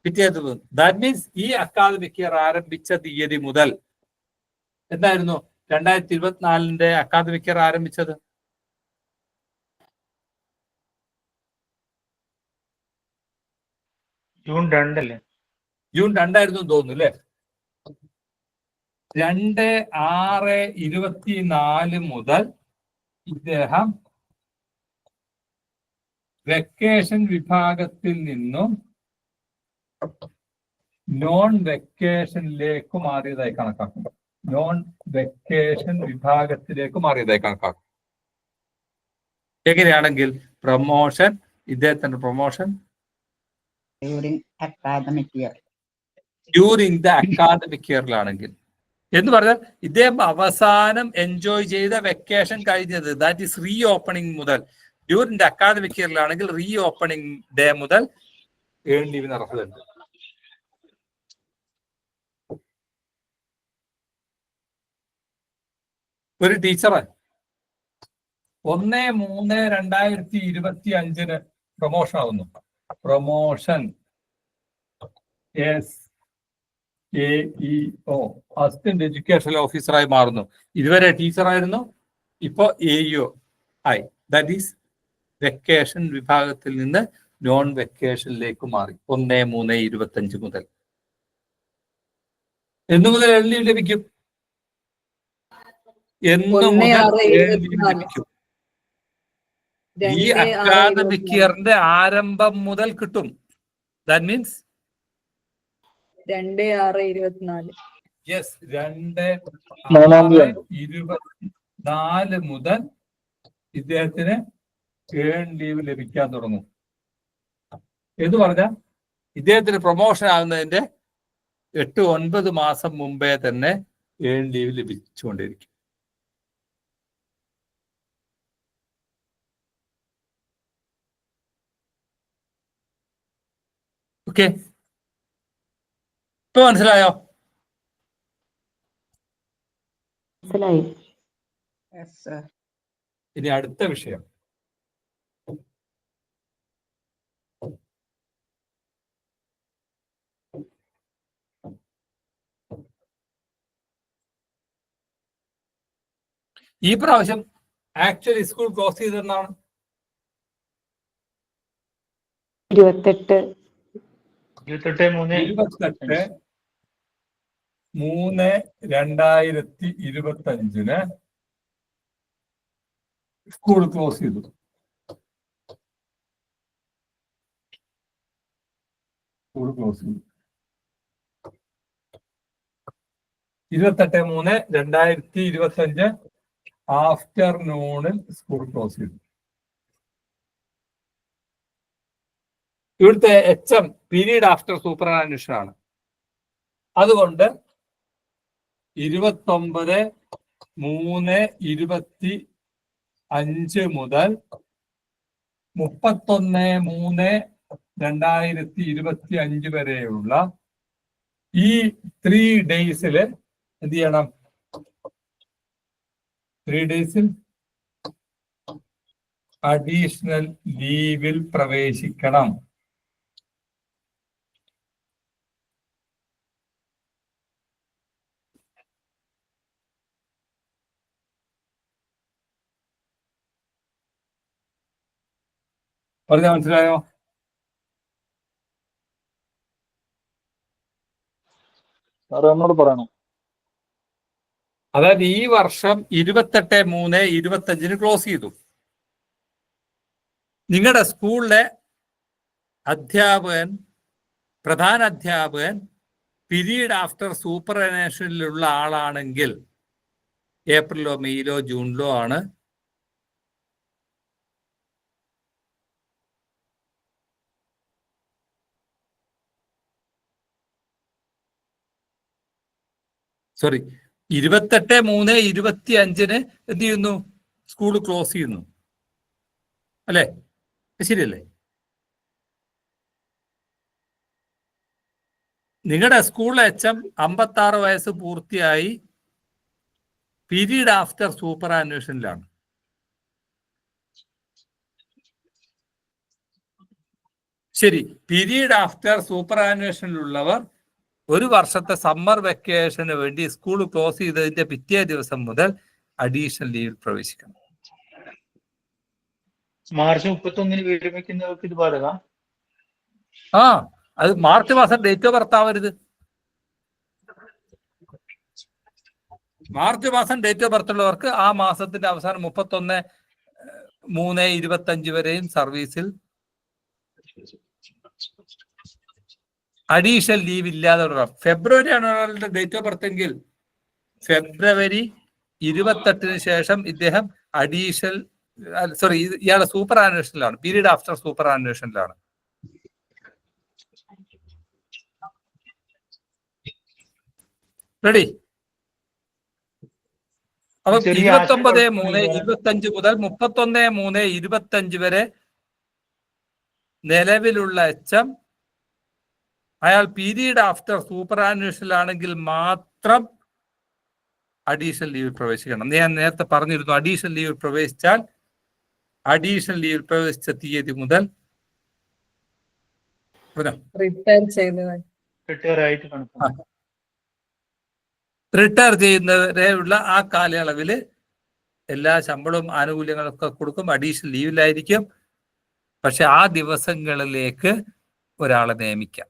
പിറ്റേ ദിവസം, ദാറ്റ് മീൻസ് ഈ അക്കാദമിക് ഇയർ ആരംഭിച്ച തീയതി മുതൽ, എന്തായിരുന്നു 2024 അക്കാദമിക് ഇയർ ആരംഭിച്ചത്? ജൂൺ 2 അല്ലേ? ജൂൺ 2 ആയിരുന്നു തോന്നുന്നു അല്ലേ? 2/6/24 മുതൽ ഇദ്ദേഹം വെക്കേഷൻ വിഭാഗത്തിൽ നിന്നും നോൺ വെക്കേഷനിലേക്ക് മാറിയതായി കണക്കാക്കും. നോൺ വെക്കേഷൻ വിഭാഗത്തിലേക്ക് മാറിയതായി കണക്കാക്കും. എങ്ങനെയാണെങ്കിൽ പ്രൊമോഷൻ, ഇദ്ദേഹത്തിന്റെ promotion during academic year. During the academic ഇയറിലാണെങ്കിൽ എന്ന് പറഞ്ഞാൽ ഇദ്ദേഹം അവസാനം എൻജോയ് ചെയ്ത വെക്കേഷൻ കഴിഞ്ഞത്, ദാറ്റ് ഈസ് റീ ഓപ്പണിംഗ് മുതൽ. During the academic ഇയറിലാണെങ്കിൽ re opening day മുതൽ ഏൺ ലീവിന് അർഹതയുണ്ട്. ഒരു ടീച്ചറ് 1/3/2025 പ്രൊമോഷൻ ആവുന്നു. പ്രൊമോഷൻ AEO, അസിസ്റ്റന്റ് എഡ്യൂക്കേഷൻ ഓഫീസറായി മാറുന്നു. ഇതുവരെ ടീച്ചറായിരുന്നു, ഇപ്പോ AEO ആയി. ദാറ്റ് ഈസ് വെക്കേഷൻ വിഭാഗത്തിൽ നിന്ന് നോൺ വെക്കേഷനിലേക്ക് മാറി. 1/3/25 മുതൽ. എന്നു മുതൽ ഏൺ ലീവ് ലഭിക്കും? ലഭിക്കും. ഈ അക്കാദമിക് ഇയറിന്റെ ആരംഭം മുതൽ കിട്ടും. That means 2/6/24. യെസ്, 2/6/24 മുതൽ ഇദ്ദേഹത്തിന് ഏൺ ലീവ് ലഭിക്കാൻ തുടങ്ങും. എന്ന് പറഞ്ഞാൽ ഇദ്ദേഹത്തിന് പ്രൊമോഷൻ ആകുന്നതിന്റെ 8-9 മാസം മുമ്പേ തന്നെ ഏൺ ലീവ് ലഭിച്ചുകൊണ്ടിരിക്കും. ഓക്കെ, ഇപ്പൊ മനസ്സിലായോ? മനസ്സിലായി. Yes, sir. ഇനി അടുത്ത വിഷയം. ഈ പ്രാവശ്യം ആക്ച്വലി സ്കൂൾ ക്ലോസ് ചെയ്തെന്നാണ് 28 28/3/2025 സ്കൂൾ ക്ലോസ് ചെയ്തു. സ്കൂൾ ക്ലോസ് ചെയ്തു 28/3/2025 ആഫ്റ്റർനൂണിൽ സ്കൂൾ ക്ലോസ് ചെയ്തു. ഇവിടുത്തെ HM പീരീഡ് ആഫ്റ്റർ സൂപ്പർഅന്വേഷണം ആണ്. അതുകൊണ്ട് 29/3/25 മുതൽ 31/3/2025 വരെയുള്ള ഈ 3 ഡേയ്സില് എന്ത് ചെയ്യണം? 3 ഡേയ്സിൽ അഡീഷണൽ ലീവിൽ പ്രവേശിക്കണം. പറഞ്ഞാൽ മനസ്സിലായോ? സാറേ ഒന്നുകൂടെ പറയണം. അതായത് ഈ വർഷം 28/3/25 ക്ലോസ് ചെയ്തു. നിങ്ങളുടെ സ്കൂളിലെ അധ്യാപകൻ, പ്രധാന അധ്യാപകൻ പീരീഡ് ആഫ്റ്റർ സൂപ്പർഅന്വേഷനിലുള്ള ആളാണെങ്കിൽ ഏപ്രിലോ മെയ്യിലോ ജൂണിലോ ആണ് സോറി 28/3/25 എന്ത് ചെയ്യുന്നു? സ്കൂൾ ക്ലോസ് ചെയ്യുന്നു. അല്ലേ? ശരിയല്ലേ? നിങ്ങളുടെ സ്കൂൾ HM 56 വയസ്സ് പൂർത്തിയായി പീരീഡ് ആഫ്റ്റർ സൂപ്പർഅന്വേഷനിലാണ്. ശരി, പീരീഡ് ആഫ്റ്റർ സൂപ്പർഅന്വേഷനിലുള്ളവർ ഒരു വർഷത്തെ സമ്മർ വെക്കേഷന് വേണ്ടി സ്കൂൾ ക്ലോസ് ചെയ്തതിന്റെ പിറ്റേ ദിവസം മുതൽ അഡീഷണൽ ലീവിൽ പ്രവേശിക്കണം. മാർച്ച് 31 വിരമിക്കുന്നവർക്ക് ഇത് ബാധകം? അത് മാർച്ച് മാസം ഡേറ്റ് ഓഫ് ബർത്ത് ആവരുത്. മാർച്ച് മാസം ഡേറ്റ് ഓഫ് ബർത്ത് ഉള്ളവർക്ക് ആ മാസത്തിന്റെ അവസാനം 31/3/25 വരെയും സർവീസിൽ അഡീഷണൽ ലീവ് ഇല്ലാതെ ഫെബ്രുവരി ആണ് ഒരാളുടെ ഡേറ്റ് ഓഫ് ബർത്ത് എങ്കിൽ ഫെബ്രുവരി 28 ശേഷം ഇദ്ദേഹം ഇയാളെ സൂപ്പർഅന്വേഷനിലാണ്, പീരീഡ് ആഫ്റ്റർ സൂപ്പർഅന്വേഷനിലാണ്. റെഡി? അപ്പൊ 29/3/25 മുതൽ 31/3/25 വരെ നിലവിലുള്ള HM അയാൾ പീരീഡ് ആഫ്റ്റർ സൂപ്പർഅന്വേഷനിലാണെങ്കിൽ മാത്രം അഡീഷണൽ ലീവിൽ പ്രവേശിക്കണം. ഞാൻ നേരത്തെ പറഞ്ഞിരുന്നു, അഡീഷണൽ ലീവിൽ പ്രവേശിച്ചാൽ അഡീഷണൽ ലീവിൽ പ്രവേശിച്ച തീയതി മുതൽ റിട്ടയർ ചെയ്യുന്നവരെയുള്ള ആ കാലയളവിൽ എല്ലാ ശമ്പളവും ആനുകൂല്യങ്ങളൊക്കെ കൊടുക്കും, അഡീഷണൽ ലീവിലായിരിക്കും. പക്ഷെ ആ ദിവസങ്ങളിലേക്ക് ഒരാളെ നിയമിക്കാം.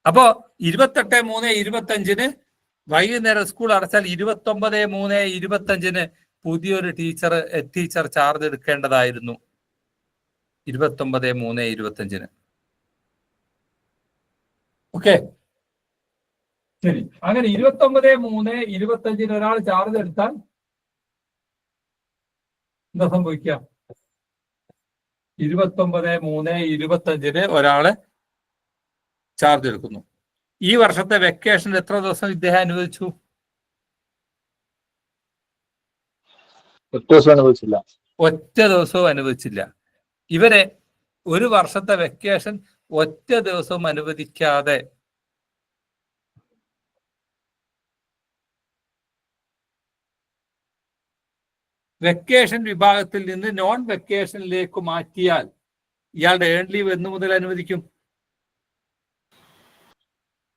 അപ്പോ 28/3/25 വൈകുന്നേരം സ്കൂൾ അടച്ചാൽ 29/3/25 പുതിയൊരു ടീച്ചർ ചാർജ് എടുക്കേണ്ടതായിരുന്നു. 29/3/25. ഓക്കെ, ശരി. അങ്ങനെ 29/3/25 ഒരാൾ ചാർജ് എടുത്താൽ എന്താ സംഭവിക്കുക? 29/3/25 ഒരാള് ചാർജ് എടുക്കുന്നു. ഈ വർഷത്തെ വെക്കേഷനിൽ എത്ര ദിവസം ഇദ്ദേഹം അനുവദിച്ചു? ഒറ്റ ദിവസം അനുഭവിച്ചില്ല. ഒറ്റ ദിവസവും അനുവദിച്ചില്ല. ഇവരെ ഒരു വർഷത്തെ വെക്കേഷൻ ഒറ്റ ദിവസവും അനുവദിക്കാതെ വെക്കേഷൻ വിഭാഗത്തിൽ നിന്ന് നോൺ വെക്കേഷനിലേക്ക് മാറ്റിയാൽ ഇയാളുടെ ഏൺ ലീവ് എന്ന് മുതൽ അനുവദിക്കും?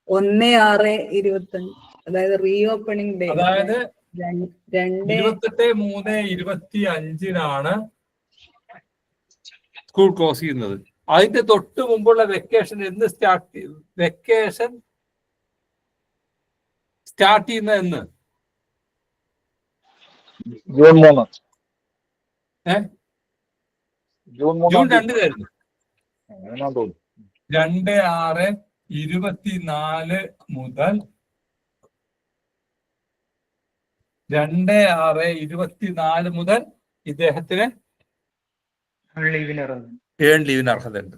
1/6/25, അതായത് റീ ഓപ്പണിംഗ് ഡേ. അതായത് 28/3/25 സ്കൂൾ ക്ലോസ് ചെയ്യുന്നത്. അതിന്റെ തൊട്ട് മുമ്പുള്ള വെക്കേഷൻ എന്ന് വെക്കേഷൻ സ്റ്റാർട്ട് ചെയ്യുന്ന എന്ന്? ജൂൺ 3. ജൂൺ 2-നായിരുന്നു. 2/6/24 മുതൽ 2/6/24 മുതൽ ഇദ്ദേഹത്തിന് ഏൺ ലീവിന് അർഹതയുണ്ട്.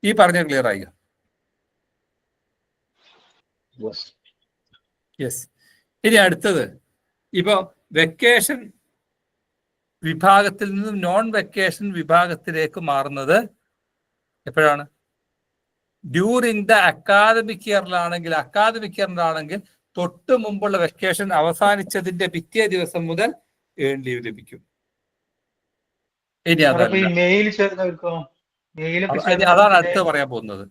ഈ പറഞ്ഞ ക്ലിയർ ആയി? യെസ്. ഇനി അടുത്തത്, ഇപ്പൊ വെക്കേഷൻ വിഭാഗത്തിൽ നിന്നും നോൺ വെക്കേഷൻ വിഭാഗത്തിലേക്ക് മാറുന്നത് എപ്പോഴാണ്? ഡ്യൂറിങ് ദ അക്കാദമിക് ഇയറിലാണെങ്കിൽ തൊട്ട് മുമ്പുള്ള വെക്കേഷൻ അവസാനിച്ചതിന്റെ പിറ്റേ ദിവസം മുതൽ ഏൺ ലീവ് ലഭിക്കും. ഇനി അതാണ് അടുത്ത് പറയാൻ പോകുന്നത്.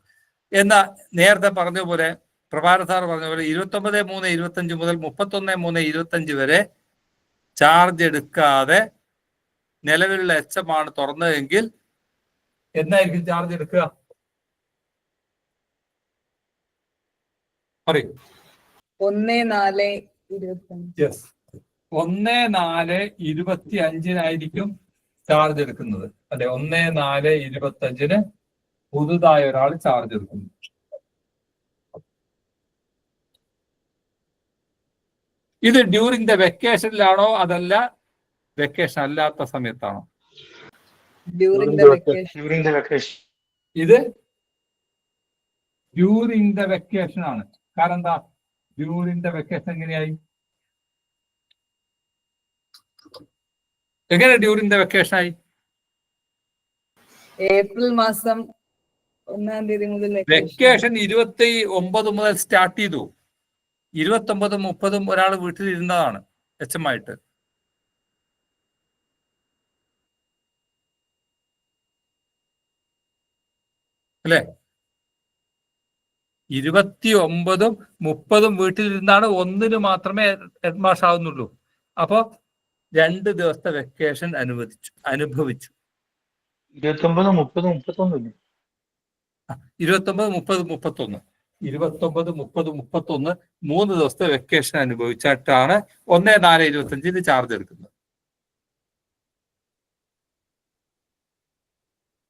എന്നാ നേരത്തെ പറഞ്ഞ പോലെ, പ്രഭാര സാർ പറഞ്ഞ പോലെ 29/3/25 മുതൽ 31/3/25 വരെ ചാർജ് എടുക്കാതെ നിലവിലുള്ള HM ആണ് തുറന്നതെങ്കിൽ എന്നായിരിക്കും ചാർജ് എടുക്കുക? പറയൂ. 1/4/25 ചാർജ് എടുക്കുന്നത്. അല്ലെ, 1/4/25 പുതുതായ ഒരാൾ ചാർജ് എടുക്കുന്നു. ഇത് ഡ്യൂറിങ് ദ വെക്കേഷനിലാണോ അതല്ല വെക്കേഷൻ അല്ലാത്ത സമയത്താണോ? During the vacation. ഇത് ഡ്യൂറിങ് ദ വെക്കേഷൻ ആണ്. കാരണം എന്താ? ഡ്യൂറിങ് ദ വെക്കേഷൻ എങ്ങനെയായി? എങ്ങനെ ഡ്യൂറിങ് ദ വെക്കേഷൻ ആയി? ഏപ്രിൽ മാസം 1-ാം തീയതി മുതൽ വെക്കേഷൻ 29 മുതൽ സ്റ്റാർട്ട് ചെയ്തു. 29-ഉം 30-ഉം ഒരാൾ വീട്ടിലിരുന്നതാണ് HM ആയിട്ട്. അല്ലേ? 29-ഉം 30-ഉം വീട്ടിലിരുന്നാണ്. 1-ന് മാത്രമേ ഹെഡ് മാഷ് ആവുന്നുള്ളൂ. അപ്പോ 2 ദിവസത്തെ വെക്കേഷൻ അനുഭവിച്ചു. 29, 30, 31. 29, 30, 31. 29, 30, 31 3 ദിവസത്തെ വെക്കേഷൻ അനുഭവിച്ചിട്ടാണ് 1/4/25 ചാർജ് എടുക്കുന്നത്.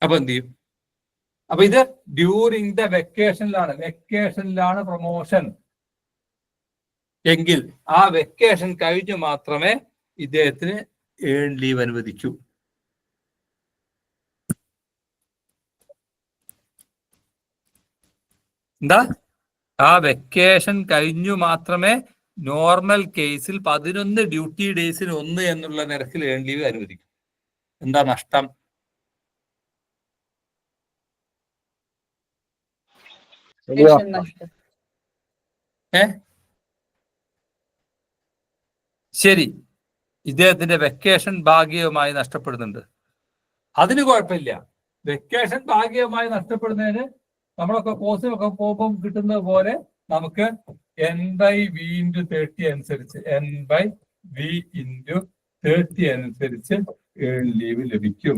അപ്പൊ എന്ത് ചെയ്യും? അപ്പൊ ഇത് ഡ്യൂറിങ് ദ വെക്കേഷനിലാണ് പ്രൊമോഷൻ എങ്കിൽ ആ വെക്കേഷൻ കഴിഞ്ഞു മാത്രമേ ഇദ്ദേഹത്തിന് ഏൺ ലീവ് അനുവദിക്കൂ. എന്താ? ആ വെക്കേഷൻ കഴിഞ്ഞു മാത്രമേ നോർമൽ കേസിൽ 11 ഡ്യൂട്ടി ഡേയ്സിന് 1 എന്നുള്ള നിരക്കിൽ ഏൺ ലീവ് അനുവദിക്കും. എന്താ നഷ്ടം? ശരി, ഇദ്ദേഹത്തിന്റെ വെക്കേഷൻ ഭാഗികമായി നഷ്ടപ്പെടുന്നുണ്ട്. അതിന് കുഴപ്പമില്ല. വെക്കേഷൻ ഭാഗികമായി നഷ്ടപ്പെടുന്നതിന് നമ്മളൊക്കെ കോഴ്സിലൊക്കെ പോകുമ്പോൾ കിട്ടുന്നത് പോലെ നമുക്ക് N/V × 30 അനുസരിച്ച് N/V × 30 അനുസരിച്ച് ഏൺ ലീവ് ലഭിക്കും.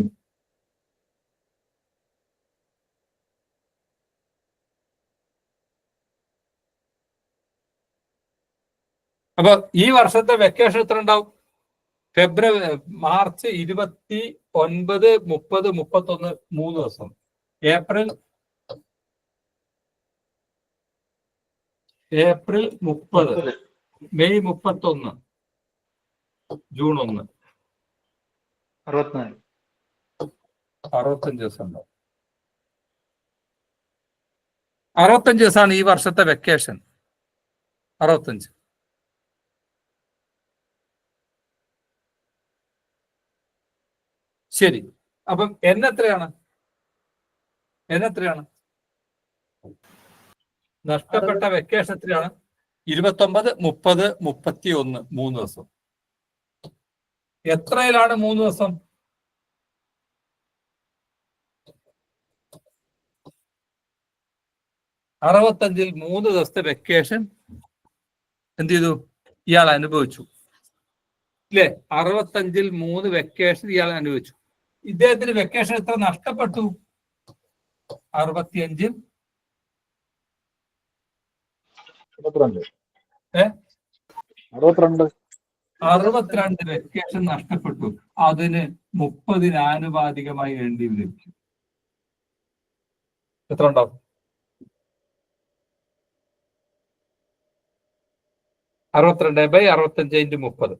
അപ്പൊ ഈ വർഷത്തെ വെക്കേഷൻ എത്ര ഉണ്ടാവും? മാർച്ച് 29, 30, 31 3 ദിവസം. April 30, May 31, June 1, 64. 65 ദിവസം ഉണ്ടാവും. 65 ദിവസമാണ് ഈ വർഷത്തെ വെക്കേഷൻ. 65. ശരി. അപ്പം എന്നെത്രയാണ്? നഷ്ടപ്പെട്ട വെക്കേഷൻ എത്രയാണ്? 29, 30, 31, 3 ദിവസം. എത്രയിലാണ് 3 ദിവസം? ൽ 3 ദിവസത്തെ വെക്കേഷൻ എന്ത് ചെയ്തു? ഇയാൾ അനുഭവിച്ചു ഇല്ലേ? 65 3 വെക്കേഷൻ ഇയാൾ അനുഭവിച്ചു. ഇദ്ദേഹത്തിന് വെക്കേഷൻ എത്ര നഷ്ടപ്പെട്ടു? 65 62 വെക്കേഷൻ നഷ്ടപ്പെട്ടു. അതിന് 30 ആനുപാതികമായി വേണ്ടി ലഭിക്കും. എത്ര ഉണ്ടാവും? 62/65 × 30.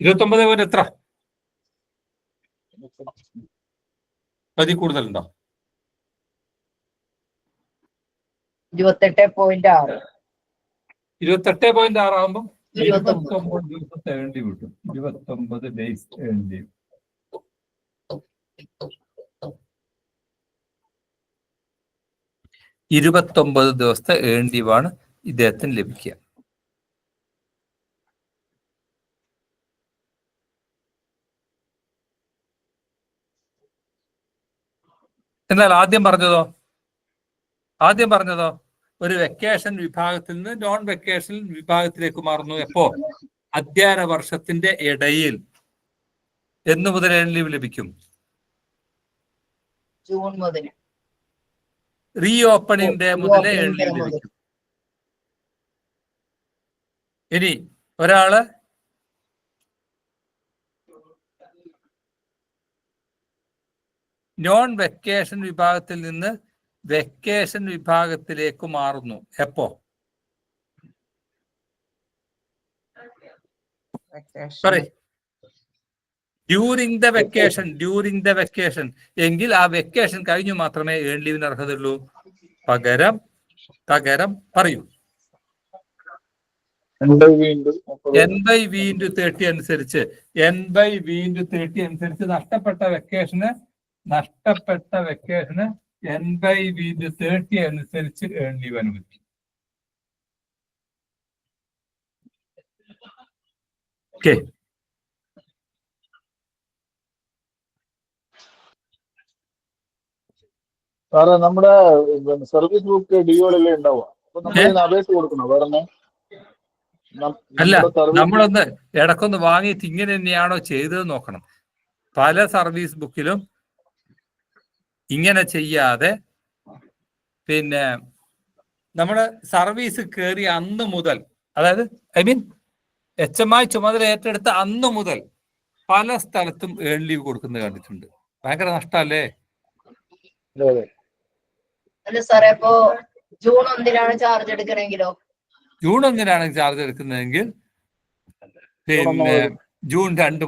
29 എത്ര? അതിൽ കൂടുതലുണ്ടോ? 28.6. 28.6 ആകുമ്പോൾ 29 ദിവസത്തെ ഏണ്ടി വിട്ടു. 29 ഡേയ്സ് ഏണ്ടി. ദിവസത്തെ ഏൺ ലീവാണ് ഇദ്ദേഹത്തിന് ലഭിക്കുക. എന്നാൽ ആദ്യം പറഞ്ഞതോ ഒരു വെക്കേഷൻ വിഭാഗത്തിൽ നിന്ന് നോൺ വെക്കേഷൻ വിഭാഗത്തിലേക്ക് മാറുന്നു. എപ്പോ? അധ്യയന വർഷത്തിന്റെ ഇടയിൽ. എന്നു മുതൽ ഏൺ ലീവ് ലഭിക്കും? ജൂൺ മുതൽ. റീ ഓപ്പണിംഗ് ഡേ മുതൽ ഏൺ ലീവ് ലഭിക്കും. ഇനി ഒരാള് നോൺ വെക്കേഷൻ വിഭാഗത്തിൽ നിന്ന് വെക്കേഷൻ വിഭാഗത്തിലേക്ക് മാറുന്നു. എപ്പോ? During the vacation. എങ്കിൽ ആ വെക്കേഷൻ കഴിഞ്ഞു മാത്രമേ ഏൺ ലീവിന് അർഹതയുള്ളൂ. പകരം പറയൂ. 80v/30 അനുസരിച്ച് നഷ്ടപ്പെട്ട വെക്കേഷന് 80v/30 അനുസരിച്ച് ഏൺ ലീവ് അനുവദിക്കും. ഓക്കെ. സാറേ നമ്മുടെ സർവീസ് ബുക്ക് ഡിയോയിലല്ലേ ഉണ്ടാവുക? അപ്പൊ നമ്മൾ അപേക്ഷ കൊടുക്കണോ? വേറെ അല്ല, നമ്മളൊന്ന് ഇടക്കൊന്ന് വാങ്ങിയിട്ട് ഇങ്ങനെ തന്നെയാണോ ചെയ്തത് നോക്കണം. പല സർവീസ് ബുക്കിലും ഇങ്ങനെ ചെയ്യാതെ പിന്നെ നമ്മള് സർവീസ് കയറിയ അന്ന് മുതൽ, അതായത് HMI ചുമതല ഏറ്റെടുത്ത അന്ന് മുതൽ പല സ്ഥലത്തും ഏൺ ലീവ് കൊടുക്കുന്നത് കണ്ടിട്ടുണ്ട്. ഭയങ്കര നഷ്ടല്ലേ? അല്ല സാറേ, അപ്പോ ജൂൺ 1 ചാർജ് എടുക്കണമെങ്കിലോ? ജൂൺ 1 ചാർജ് എടുക്കുന്നതെങ്കിൽ പിന്നെ ജൂൺ 2